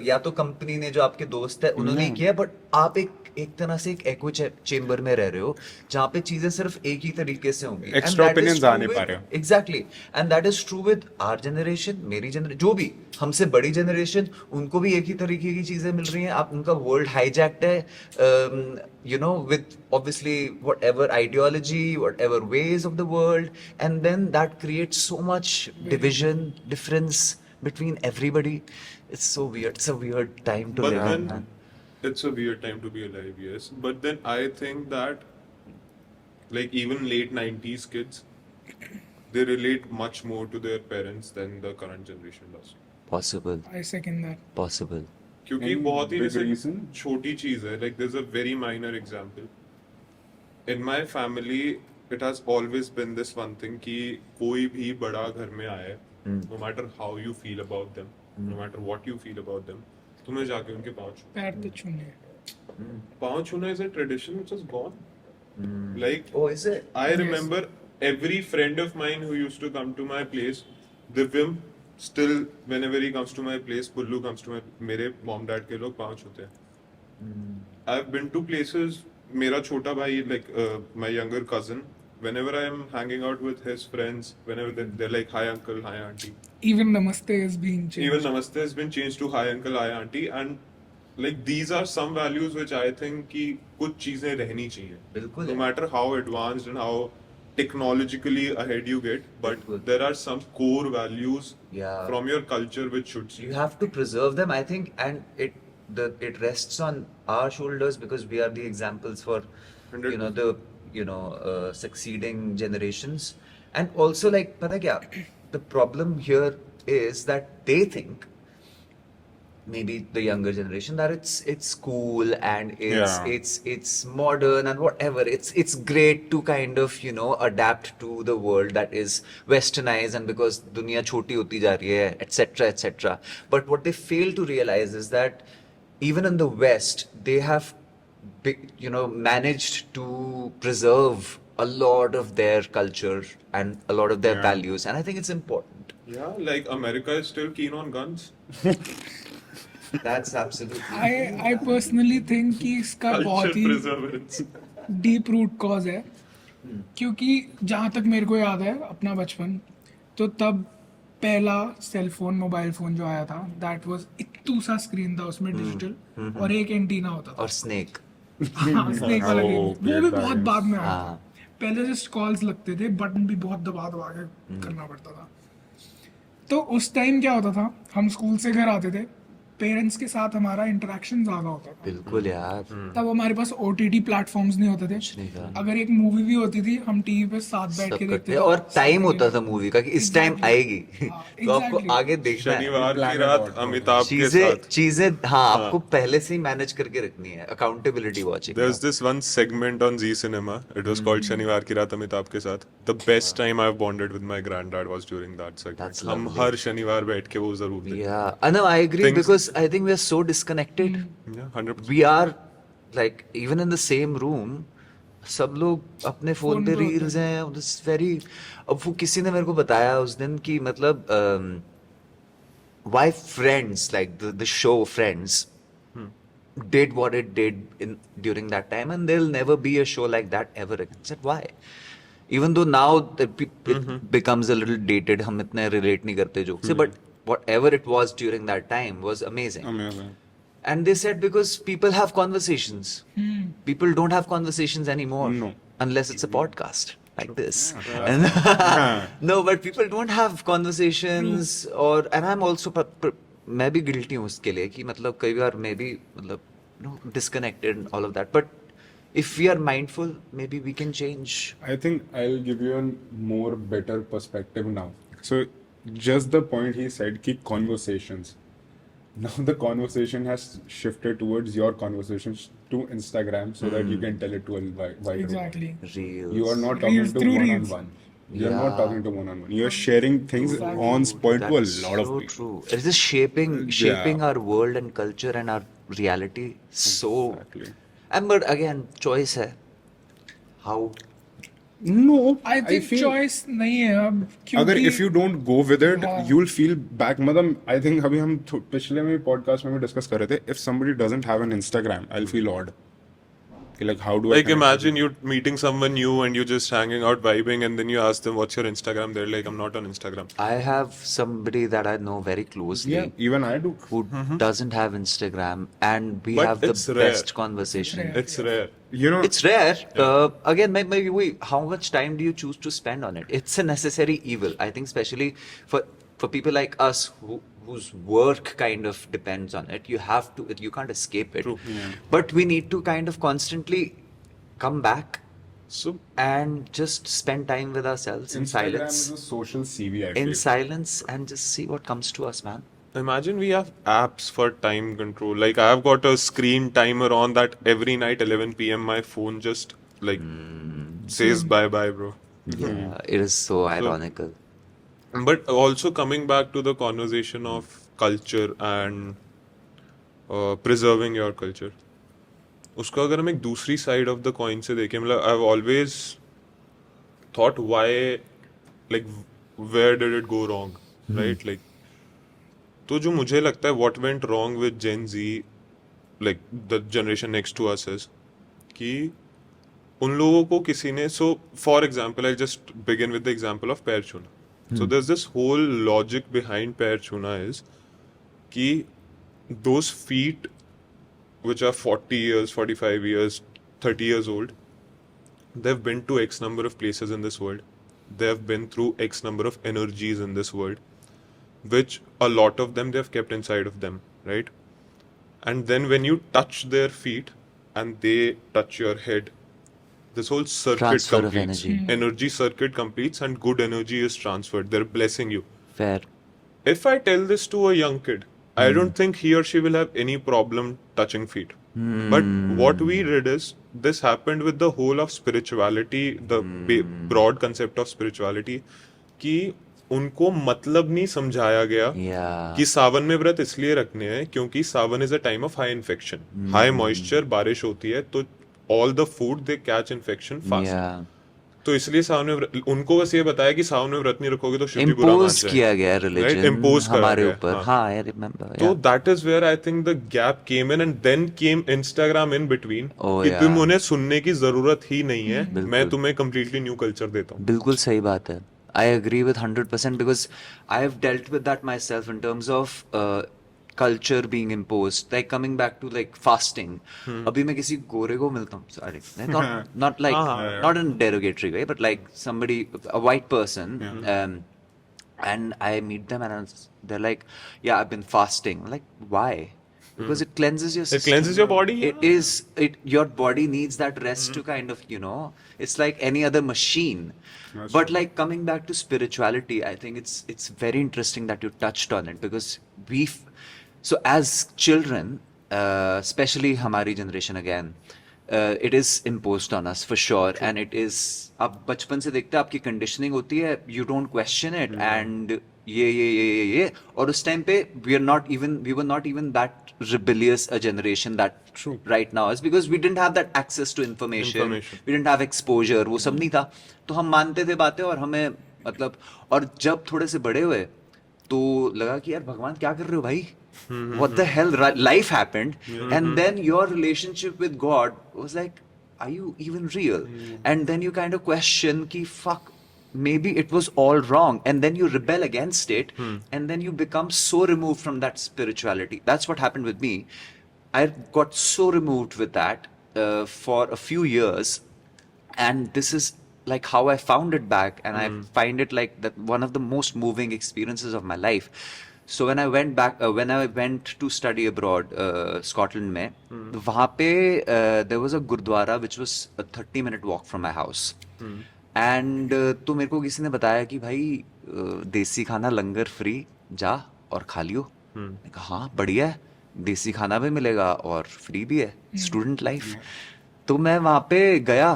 या तो कंपनी ने जो आपके दोस्त है उन्होंने किया, बट आप एक तरह से एक एको चेम्बर में रह रहे हो जहाँ पे चीजें सिर्फ एक ही तरीके से होंगी. Extra opinions आ नहीं पा रहे हो. Exactly, and that is true with our generation, मेरी जनरेशन, जो भी हमसे बड़ी जनरेशन, उनको भी एक ही तरीके की चीजें मिल रही हैं. आप उनका वर्ल्ड हाईजैक्ड है, you know, with obviously whatever ideology, whatever ways of the world, and then that creates so much division, difference between everybody. It's so weird. It's a weird time to But live in, then man. it's a weird time to be alive, yes. But then I think that like even late 90s kids, they relate much more to their parents than the current generation does. Possible, I second that. possible. क्योंकि Any बहुत ही big जैसे reason? छोटी चीज है. Like there's a very minor example. In my family, it has always been this one thing कि कोई भी बड़ा घर में आए, no matter how you feel about them, no matter what you feel about them, तुम्हें जाके उनके पाँव छू. पैर तो छूने. पाँव छूना is a tradition which is gone. Like Oh, is it? I remember every friend of mine who used to come to my place, Divyam, still whenever he comes to my place, Pullu comes to my, मेरे mom dad के लोग 5 होते हैं. I've been to places, मेरा छोटा भाई, like my younger cousin, whenever I am hanging out with his friends, whenever they're like, hi uncle, hi auntie. Even namaste is being changed. Even namaste has been changed to hi uncle, hi auntie, and like these are some values which I think कि कुछ चीजें रहनी चाहिए. बिल्कुल No है. matter how advanced and how technologically ahead you get, but बिल्कुल. there are some core values Yeah. from your culture which should stay. You have to preserve them, I think, and it rests on our shoulders because we are the examples for 100%. succeeding generations. And also, like, pata kya, the problem here is that they think, maybe the younger generation, that it's cool and it's modern and whatever. It's great to kind of adapt to the world that is westernized, and because dunya choti hoti ja rahi hai, etc, etc. But what they fail to realize is that even in the West, they have managed to preserve a lot of their culture and a lot of their values, and I think it's important. Yeah, like America is still keen on guns. That's absolutely. I personally think कि इसका बहुत Culture ही preservance. Deep root cause है, क्योंकि जहाँ तक मेरे को याद है अपना बचपन, तो तब पहला सेल फोन, मोबाइल फोन जो आया था, दैट वाज इत्तू सा स्क्रीन था, उसमें डिजिटल और एक एंटीना होता था. और स्नेक. हाँ, स्नेक वाला Oh, गेम, वो okay, भी that बहुत is- बाद में आया हाँ. था. पहले जस्ट कॉल्स लगते थे, बटन भी बहुत दबा दबा के करना पड़ता था. तो उस टाइम क्या होता था, हम स्कूल से घर आते थे, पेरेंट्स के साथ हमारा इंटरेक्शन ज्यादा होता था. बिल्कुल यार. तब हमारे पास OTT प्लेटफॉर्म्स नहीं होते थे. नहीं था. अगर एक मूवी भी होती थी, हम टीवी पे साथ बैठ सब के करते देखते थे थे. और टाइम होता था मूवी का कि इस टाइम Exactly. आएगी. हाँ, तो आपको exactly. आगे देखना है. शनिवार की Planet रात Outdoor. अमिताभ के चीजें साथ. चीजें हाँ, आपको पहले से ही मैनेज करके रखनी है. Accountability watching. There's this one segment on Z Cinema. It was called शनिवार की रात अमिताभ के साथ. The best time I've bonded with my granddad was during that segment. That's हम lovely. हर शनिवार बैठ के वो जरूर देखते. Yeah, no, I agree Things- because I think we are so disconnected. Yeah, 100%. We are like even in the same room. सब लोग अपने फोन फोन पे पे होते रील्स हैं. This very. अब वो किसी ने मेरे को बताया उस दिन कि मतलब why Friends, like the show Friends, did what it did during that time, and there'll never be a show like that ever again. I said why? Even though now it becomes a little dated, हम इतने relate नहीं करते joke से, but whatever it was during that time was amazing. Amazing. And they said because people have conversations. People don't have conversations anymore. No. Unless it's a podcast like this. And no, but people don't have conversations. And I'm also मैं भी guilty हूँ उसके लिए कि मतलब कई बार maybe मतलब disconnected and all of that. But if we are mindful, maybe we can change. I think I'll give you a more better perspective now. So just the point he said, ki conversations. Now the conversation has shifted towards your conversations to Instagram so that you can tell it to a wider Exactly. Reels. You are not talking Reels to through one reels. on one. You're Yeah. not talking to one on one. You're sharing things Exactly. on point to a That's lot of so people. true. It is shaping our world and culture and our reality so. Exactly. And but again, choice है. How? No, I think feel choice नहीं है अब, अगर क्योंकि if you don't go with it, हाँ. you'll feel back. मतलब I think अभी हम पिछले में podcast में भी discuss कर रहे थे. If somebody doesn't have an Instagram, I'll feel odd. Like how do I Like connect imagine you meeting someone new and you're just hanging out vibing, and then you ask them what's your Instagram. They're like, I'm not on Instagram. I have somebody that I know very closely Yeah, even I do. who doesn't have Instagram, and we But have the it's rare. best conversation. It's rare. You know, It's rare. Again, maybe how much time do you choose to spend on it? It's a necessary evil. I think, especially for people like us whose work kind of depends on it. You have to. You can't escape it. True. But we need to kind of constantly come back So and just spend time with ourselves in Instagram silence. is a social CV. I In feel. silence, and just see what comes to us, man. imagine we have apps for time control. Like I've got a screen timer on that every night 11 p.m. my phone just like says bye bye, bro. Yeah, it is so ironical. But also coming back to the conversation of culture and preserving your culture. उसको अगर हम एक दूसरी side of the coin से देखें, मतलब I've always thought why, like, where did it go wrong, right? Like, तो जो मुझे लगता है what went wrong with Gen Z, like the generation next to us is कि उन लोगों को किसी ने, so for example I'll just begin with the example of पैर छूना. So there's this whole logic behind पैर छूना is कि those feet which are 40 years, 45 years, 30 years old, they've been to X number of places in this world. They've been through X number of energies in this world, which a lot of them they've kept inside of them, right? And then when you touch their feet and they touch your head, this whole circuit Transfer of completes. energy. Energy circuit completes and good energy is transferred. They're blessing you. Fair. If I tell this to a young kid, I don't think he or she will have any problem touching feet. But what we did is, this happened with the whole of spirituality, the broad concept of spirituality, कि उनको मतलब नहीं समझाया गया Yeah. कि सावन में व्रत इसलिए रखने हैं क्योंकि Sawan is a time of high infection, high moisture, बारिश होती है तो all the food they catch infection fast. Yeah. तो इसलिए सावन में उनको बस ये बताया कि सावन में व्रत नहीं रखोगे तो शिव जी बुरा मान Impose जाएंगे. किया गया Right? religion Impose करा हमारे गया, ऊपर. हाँ. हाँ, I remember. तो Yeah. that is where I think the gap came in, and then came Instagram in between. Oh, कि yeah. तुम उन्हें सुनने की जरूरत ही नहीं है, मैं तुम्हें completely new culture देता हूँ. बिल्कुल सही बात है. I agree with 100% because I have dealt with that myself in terms of culture being imposed. Like coming back to like fasting. अभी मैं किसी गोरे को मिलता हूँ, sorry, not like not in a derogatory way, but like somebody, a white person, and I meet them and they're like, yeah, I've been fasting. I'm like, why? Because it cleanses your system. It cleanses your body. It is, your body needs that rest to kind of, it's like any other machine. But like coming back to spirituality, I think it's very interesting that you touched on it, because so as children, especially हमारी generation again, it is imposed on us for sure. And it is, आप बचपन से देखते हैं, आपकी conditioning होती है, you don't question it, and ये और उस टाइम पे we were not even that rebellious a generation that right now is, because we didn't have that access to information. We didn't have exposure, वो सब नहीं था, तो हम मानते थे बातें, और हमें मतलब, और जब थोड़े से बड़े हुए तो लगा कि यार भगवान क्या कर रहे हो भाई, what the hell, life happened, and then your relationship with God was like, are you even real? And then you kind of question ki fuck, maybe it was all wrong, and then you rebel against it, and then you become so removed from that spirituality. That's what happened with me. I got so removed with that for a few years, and this is like how I found it back, and I find it like that one of the most moving experiences of my life. So when I went back, when I went to study abroad, Scotland में, वहाँ पे there was a gurdwara which was a 30-minute walk from my house. And तो मेरे को किसी ने बताया कि भाई देसी खाना लंगर फ्री, जा और खा लियो. मैं कहा हाँ बढ़िया है, देसी खाना भी मिलेगा और फ्री भी है, स्टूडेंट लाइफ. तो मैं वहाँ पे गया,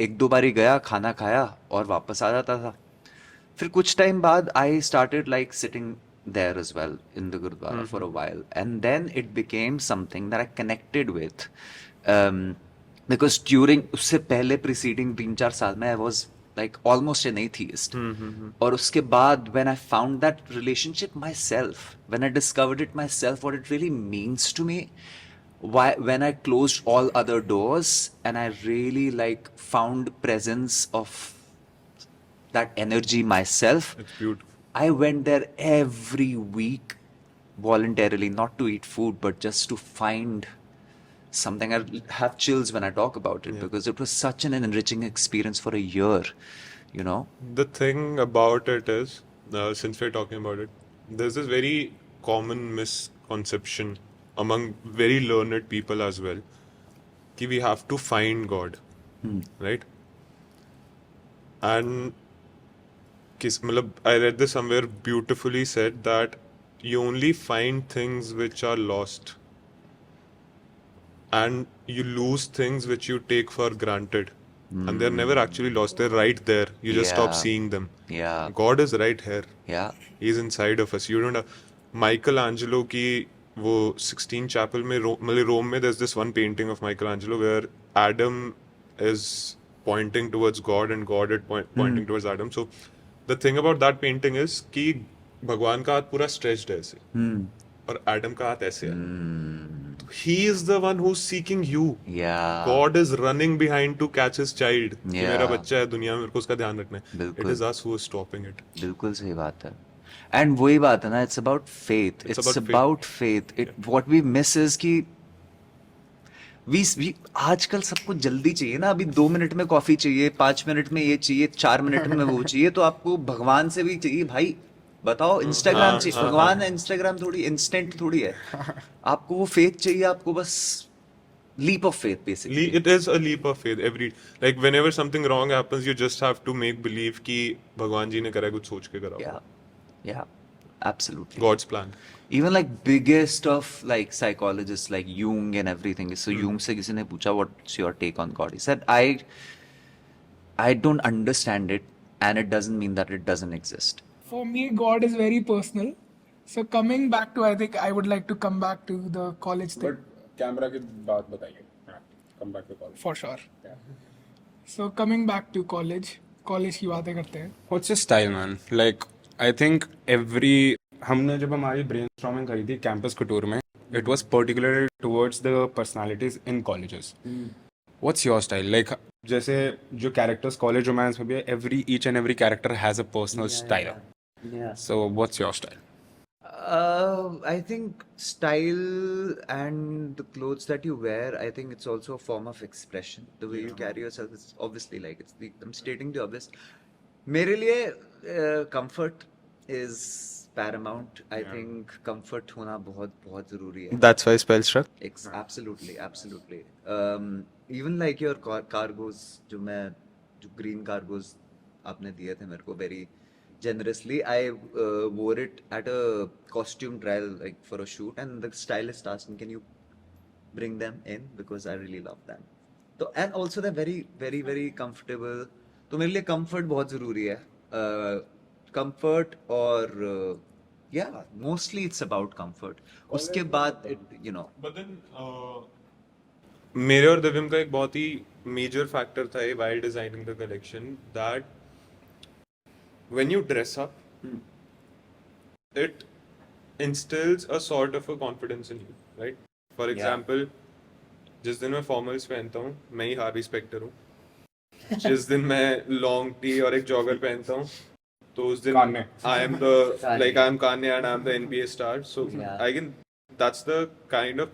एक दो बारी गया, खाना खाया और वापस आ जाता था. फिर कुछ टाइम बाद I started like sitting there as well in the Gurdwara for a while, and then it became something that I connected with, because during उससे पहले preceding 3-4 साल में I was like almost an atheist, और उसके बाद when I found that relationship myself, when I discovered it myself, what it really means to me, when I closed all other doors and I really like found presence of that energy myself. It's beautiful. I went there every week voluntarily, not to eat food, but just to find something. I have chills when I talk about it, because it was such an enriching experience for a year, The thing about it is, since we're talking about it, there's this very common misconception among very learned people as well, कि we have to find God, right? And I read this somewhere, beautifully said that you only find things which are lost, and you lose things which you take for granted, and they're never actually lost. They're right there. You just stop Yeah. seeing them. Yeah. God is right here. Yeah. He's inside of us. You don't have Michelangelo ki wo 16 Chapel में Rome में, there's this one painting of Michelangelo where Adam is pointing towards God and God is pointing towards Adam. So the thing about that painting is कि भगवान का हाथ पूरा stretched है ऐसे और एडम का हाथ ऐसे है. He is the one who's seeking you. Yeah. God is running behind to catch his child. कि मेरा Yeah. बच्चा है दुनिया में, मेरे को उसका ध्यान रखना है. बिल्कुल. It is us who is stopping it. बिल्कुल सही बात है. एंड वही बात है ना, it's about faith. It's it's about faith. About faith. It what we miss is कि वी आजकल सबको जल्दी चाहिए ना. अभी 2 मिनट में कॉफी चाहिए, 5 मिनट में ये चाहिए, 4 मिनट में वो चाहिए. तो आपको भगवान से भी चाहिए भाई. बताओ, इंस्टाग्राम चाहिए. भगवान है, इंस्टाग्राम थोड़ी इंस्टेंट थोड़ी है. आपको वो फेथ चाहिए, आपको बस leap of faith basically. It is a leap of faith. Like whenever something wrong happens, you just have to make believe कि भगवान जी ने करा है, कुछ सोच के करा होगा. Yeah, absolutely. God's plan. Even like biggest of like psychologists like Jung and everything. So Jung से किसी ने पूछा what's your take on God? He said I don't understand it, and it doesn't mean that it doesn't exist. For me, God is very personal. So coming back to, I think I would like to come back to the college thing. But camera की बात बताइए. Come back to college. For sure. So coming back to college की बातें करते हैं. What's your style, man? Like, I think हमने जब हमारी brainstorming करी थी campus couture में, it was particularly towards the personalities in colleges. What's your style? Like, जैसे जो characters college romance में भी है, each and every character has a personal style. Yeah. So, what's your style? I think style and the clothes that you wear, I think it's also a form of expression. The way you carry yourself is obviously like I'm stating the obvious. मेरे लिए comfort is paramount. I think comfort होना बहुत बहुत जरूरी है. That's why Spellstruck. Absolutely. Even like your cargos, जो green cargos आपने दिए थे मेरे को very generously. I wore it at a costume trial, like for a shoot, and the stylist asked me, "Can you bring them in?" Because I really love them. So, and also they're very comfortable. तो मेरे लिए comfort बहुत जरूरी है. Comfort और yeah, mostly it's about comfort. उसके बाद But then मेरे और दिव्यम का एक बहुत ही major factor था ये while designing the collection, that when you dress up, it instills a sort of a confidence in you, right? For example, जिस दिन मैं formals पहनता हूँ, मैं ही हार्वी स्पेक्टर हूँ. जिस दिन मैं long tee और एक jogger पहनता हूँ, तो उस दिन I am Kanye and I am the NBA star. So that's the kind of,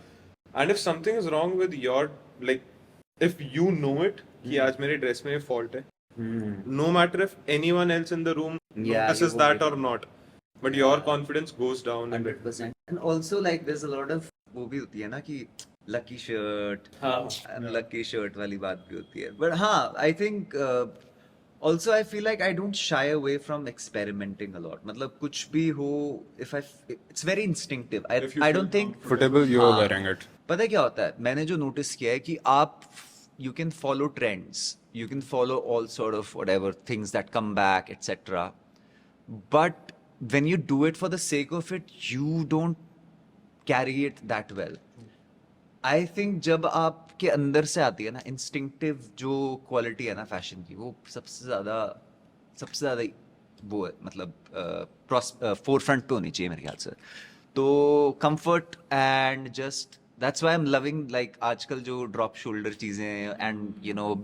and if something is wrong with your, like, if you know it कि आज मेरे dress में ये fault है, no matter if anyone else in the room notices that or not, but your confidence goes down 100%. And also like there's a lot of वो भी होती है ना कि lucky shirt, lucky shirt वाली बात भी होती है. But हाँ, I think also I feel like I don't shy away from experimenting a lot. मतलब कुछ भी हो, it's very instinctive. I don't think Comfortable, you are wearing it. पता है क्या होता है, मैंने जो नोटिस किया है कि आप you can follow trends, you can follow all sort of whatever things that come back, etc. But when you do it for the sake of it, you don't carry it that well. I think जब आपके अंदर से आती है ना instinctive जो quality है ना फैशन की, वो सबसे ज़्यादा वो है, मतलब फोरफ्रंट पे होनी चाहिए मेरे ख्याल से. तो comfort and just that's why I'm loving like आजकल जो drop shoulder चीजें and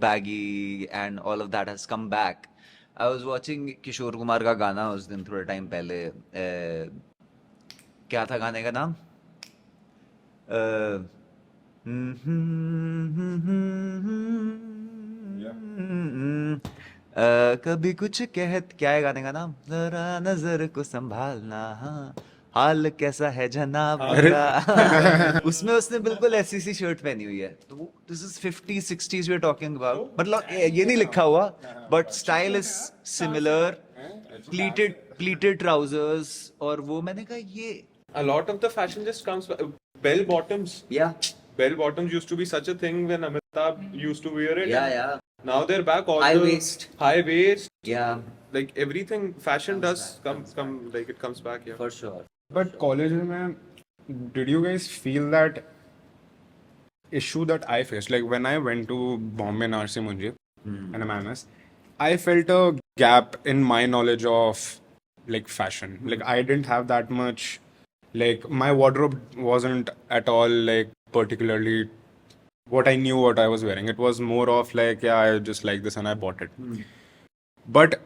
baggy and all of that has come back. I was watching Kishore Kumar का गाना उस दिन थोड़े टाइम पहले. क्या था गाने का नाम? कभी कुछ क्या है गाने का नाम? जरा नजर को संभालना, हाँ हाल कैसा है जनाब का. उसमें उसने बिल्कुल ऐसी सी शर्ट पहनी हुई है. तो this is 50s 60s we are talking about. मतलब ये नहीं लिखा हुआ, but style is similar. Pleated trousers, और वो मैंने कहा ये a lot of the fashion just comes bell bottoms. Bell bottoms used to be such a thing when Amitabh used to wear it. Now they're back. All high waist. Yeah. Like everything, fashion does come like it comes back. Yeah. For sure. But college में, did you guys feel that issue that I faced? Like when I went to Bombay Narsi Munjib and MMS, I felt a gap in my knowledge of like fashion. Like I didn't have that much. Like my wardrobe wasn't at all like particularly what I knew what I was wearing. It was more of like, yeah, I just like this and I bought it. But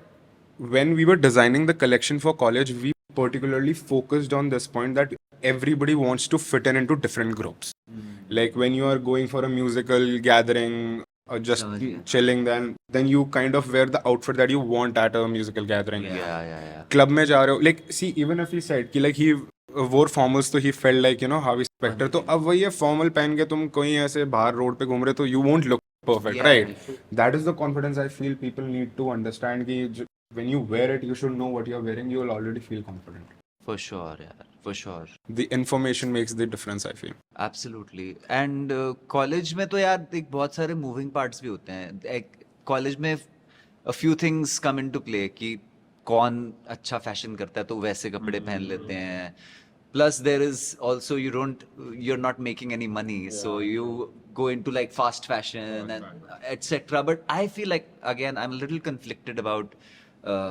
when we were designing the collection for college, we particularly focused on this point that everybody wants to fit in into different groups. Like when you are going for a musical gathering or just समझ गया. chilling, then you kind of wear the outfit that you want at a musical gathering. Yeah. Club में जा रहे हो, like see, even if he said कि like he wore formals तो he felt like, you know, how he specter. तो अब वही है, formal पहन के तुम कोई ऐसे बाहर रोड पे घूम रहे तो you won't look perfect, Yeah, right? That is the confidence I feel people need to understand कि when you wear it, you should know what you're wearing. You will already feel confident. For sure, yeah, for sure. The information makes the difference, I feel. Absolutely. And college में तो यार एक बहुत सारे moving parts भी होते हैं. एक कॉलेज में a few things come into play कि कौन अच्छा फैशन करता है तो वैसे कपड़े पहन लेते हैं. Plus there is also you're not making any money, so you go into like fast fashion and etc. But I feel like again I'm a little conflicted about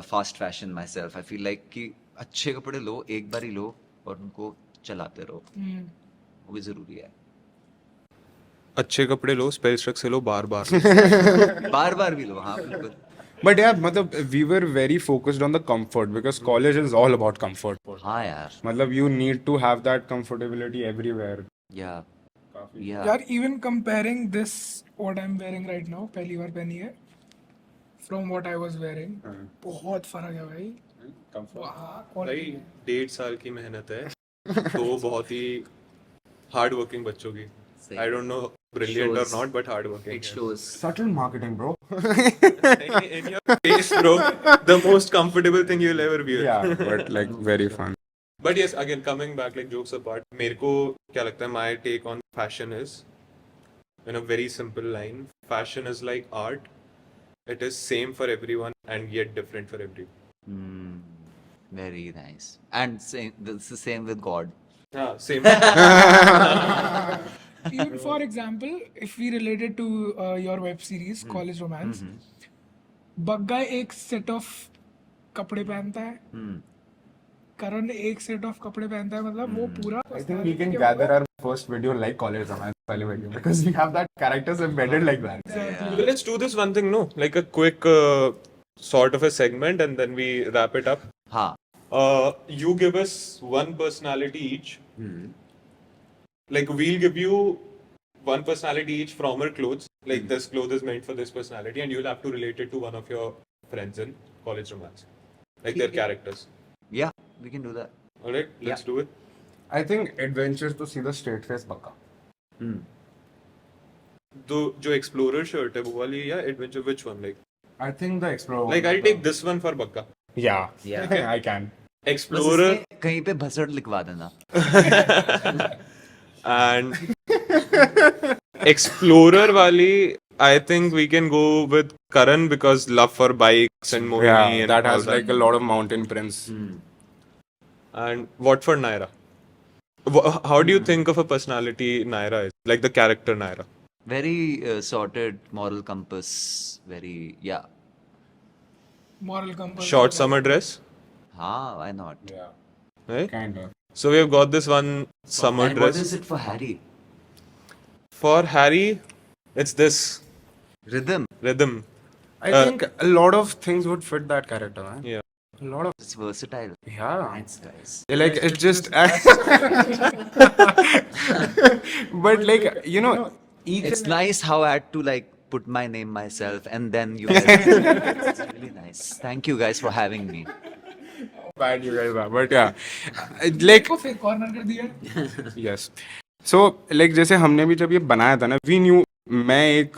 fast fashion myself. I feel like कि अच्छे कपड़े लो, एक बार ही लो और उनको चलाते रहो. वो भी जरूरी है. अच्छे कपड़े लो, स्पेलस्ट्रक से लो, बार बार. बार भी लो. हाँ बिल्कुल. But yeah, matlab, we were very focused on the comfort because college is all about comfort. हाँ यार. Matlab, you need to have that comfortability everywhere. Yeah. यार even comparing this what I'm wearing right now, पहली बार पहनी है, from what I was wearing, बहुत फर्क है भाई. भाई 1.5 साल की मेहनत है तो बहुत ही हार्ड वर्किंग बच्चों की. I don't know brilliant or not, but hard working. It shows. Subtle marketing, bro. In your face, bro. The most comfortable thing you'll ever wear. Yeah, but like very fun. But yes, again, coming back, like jokes apart, मेरे को क्या लगता है, my take on fashion is, in a very simple line, fashion is like art. It is same for everyone and yet different for everyone. Very nice. And it's the same with God. हाँ, same. Even for example, if we relate it to your web series College Romance, Bagga एक set of कपड़े पहनता है, करण एक set of कपड़े पहनता है, मतलब वो पूरा. I think we can gather our first video like College Romance वाली video because we have that characters embedded like that. Well, let's do this one thing, no? Like a quick sort of a segment and then we wrap it up. हाँ. You give us one personality each. Like we'll give you one personality each from our clothes. Like this cloth is meant for this personality and you'll have to relate it to one of your friends in College Romance. Like their characters. Yeah, we can do that. Alright, let's do it. I think adventures to see the straight face Bagga. तो जो Explorer shirt है वो वाली या Adventure, which one? Like I think the Explorer. Like I'll take this one for Bagga. Yeah. Yeah. I can. Explorer कहीं पे भसड़ लिखवा देना. and Explorer wali, I think we can go with Karan because love for bikes and Mohini Yeah, and that all has like a lot of mountain prints. And what for Naira? How do you think of a personality Naira is? Like the character Naira? Very sorted, moral compass. Very, yeah. moral compass. Short summer dress, हाँ, why not? Yeah. right? Kind of. So we have got this one summer And dress. what is it for Harry? For Harry, it's this Rhythm. rhythm. I think a lot of things would fit that character, man. Yeah. A lot of. It's versatile. Yeah. Thanks, guys. Like it just. But like, you know, each. It's nice how I had to like put my name myself and then you guys. It's really nice. Thank you guys for having me. Bad you guys are, but yeah. Like. को फिर corner कर दिया. Yes. So like जैसे हमने भी जब ये बनाया था ना, we knew मैं एक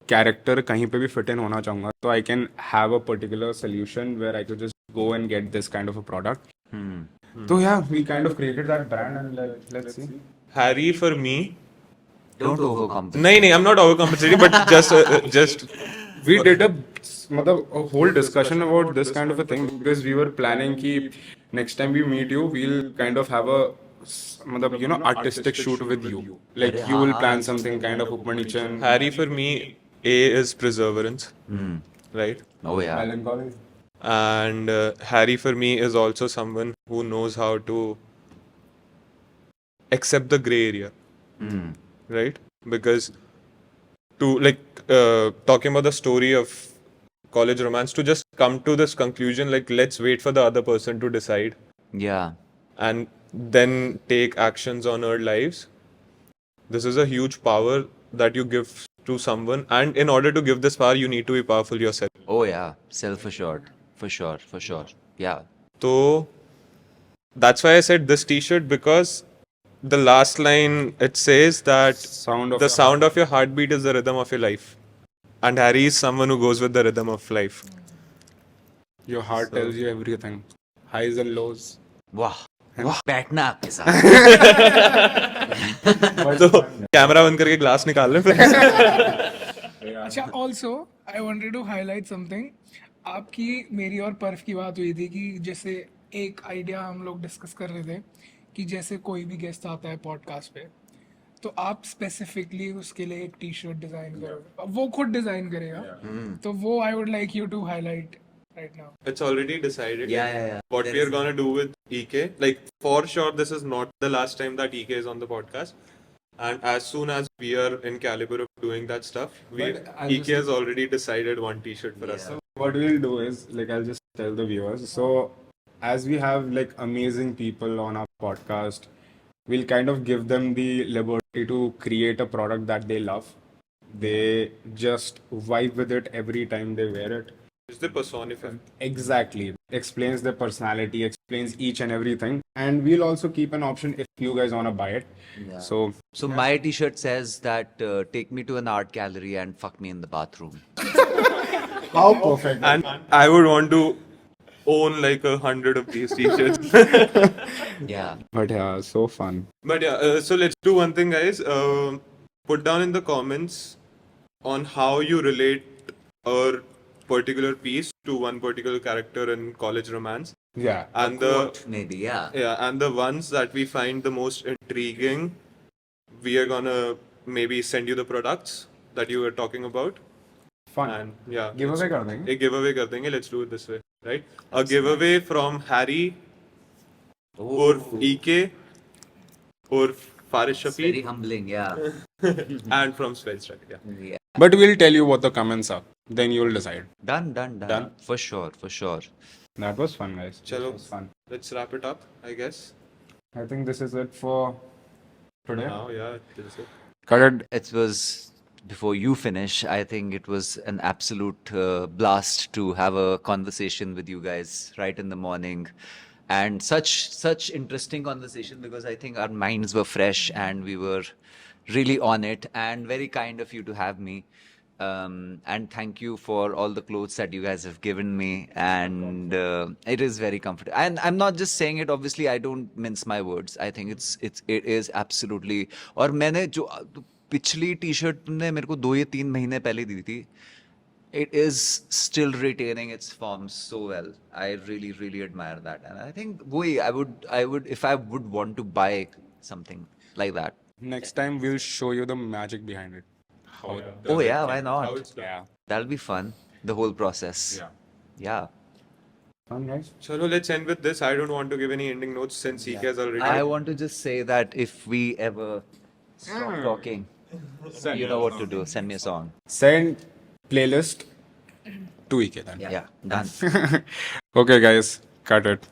कैरेक्टर कहीं पे भी फिट इन होना चाहूँगा, तो I can have a particular solution where I could just go and get this kind of a product. So yeah, we kind of created that brand and let's see. Harry for me. Don't overcompensate. No, I'm not overcompensating, but just We did a whole discussion about this kind of a thing because we were planning कि next time we meet you, we'll kind of have a artistic shoot with you. Like you will plan something kind of ऊपर नीचे. Harry for me, A is perseverance, right? Oh yeah. Melancholy. And Harry for me is also someone who knows how to accept the gray area, right? Because to talking about the story of college romance, to just come to this conclusion, like let's wait for the other person to decide Yeah. and then take actions on our lives. This is a huge power that you give to someone, and in order to give this power, you need to be powerful yourself. Oh yeah, self-assured, for sure. Yeah. So that's why I said this t-shirt, because the last line it says that the sound of your heartbeat is the rhythm of your life, and Harry is someone who goes with the rhythm of life. Your heart tells you everything, highs and lows. वाह वाह, बैठना आपके साथ. तो camera बंद करके glass निकाल लें फिर. अच्छा, also I wanted to highlight something. आपकी मेरी और पर्फ की बात हुई थी कि जैसे एक आइडिया हम लोग डिस्कस कर रहे थे कि जैसे कोई भी गेस्ट आता है पॉडकास्ट पे, तो आप स्पेसिफिकली उसके लिए एक टी शर्ट डिजाइन करोगे, वो खुद डिजाइन करेगा. तो वो I would like you to highlight right now. It's already decided. Yeah. What we are gonna do with EK, like for sure, this is not the last time that EK is on the podcast. And as soon as we are in caliber of doing that stuff, EK has already decided one T-shirt for us. So what we'll do is, like, I'll just tell the viewers. So as we have like amazing people on our podcast, we'll kind of give them the liberty to create a product that they love. They just vibe with it every time they wear it. It's the personifier. Exactly. Explains their personality, explains each and everything. And we'll also keep an option if you guys want to buy it. Yeah. So My t-shirt says that take me to an art gallery and fuck me in the bathroom. how perfect. And I would want to own like 100 of these T-shirts. Yeah. But yeah, so fun. But yeah, so let's do one thing, guys. Put down in the comments on how you relate a particular piece to one particular character in college romance. Yeah. And Maybe, yeah. and the ones that we find the most intriguing, we are gonna maybe send you the products that you were talking about. Fun. And yeah, Giveaway kar denge. a giveaway kar denge. Let's do it this way, right? A giveaway from Harry or EK or Faris It's very Shafi humbling, yeah. and from Spellstruck. Yeah. But we'll tell you what the comments are. Then you'll decide. Done. Done? For sure. That was fun, guys. Chalo. That was fun. Let's wrap it up, I guess. I think this is it for today. Now, yeah, this is it. Cut it. It was, before you finish, I think it was an absolute blast to have a conversation with you guys right in the morning. And such interesting conversation, because I think our minds were fresh and we were really on it, and very kind of you to have me. And thank you for all the clothes that you guys have given me, and it is very comfortable. And I'm not just saying it, obviously I don't mince my words. I think it is absolutely. और मैंने जो पिछली T-shirt तुमने मेरे को 2 या 3 महीने पहले दी थी, it is still retaining its form so well. I really admire that, and I think I would if I would want to buy something like that. Next time we'll show you the magic behind it. How Oh yeah, why How not? it's done. Yeah. That'll be fun. The whole process. Yeah. Fun, guys. Chalo, let's end with this. I don't want to give any ending notes since EK has already. I want to just say that if we ever stop talking, you know what to do. Send me a song. Send playlist to EK then. Yeah, done. Okay, guys. Cut it.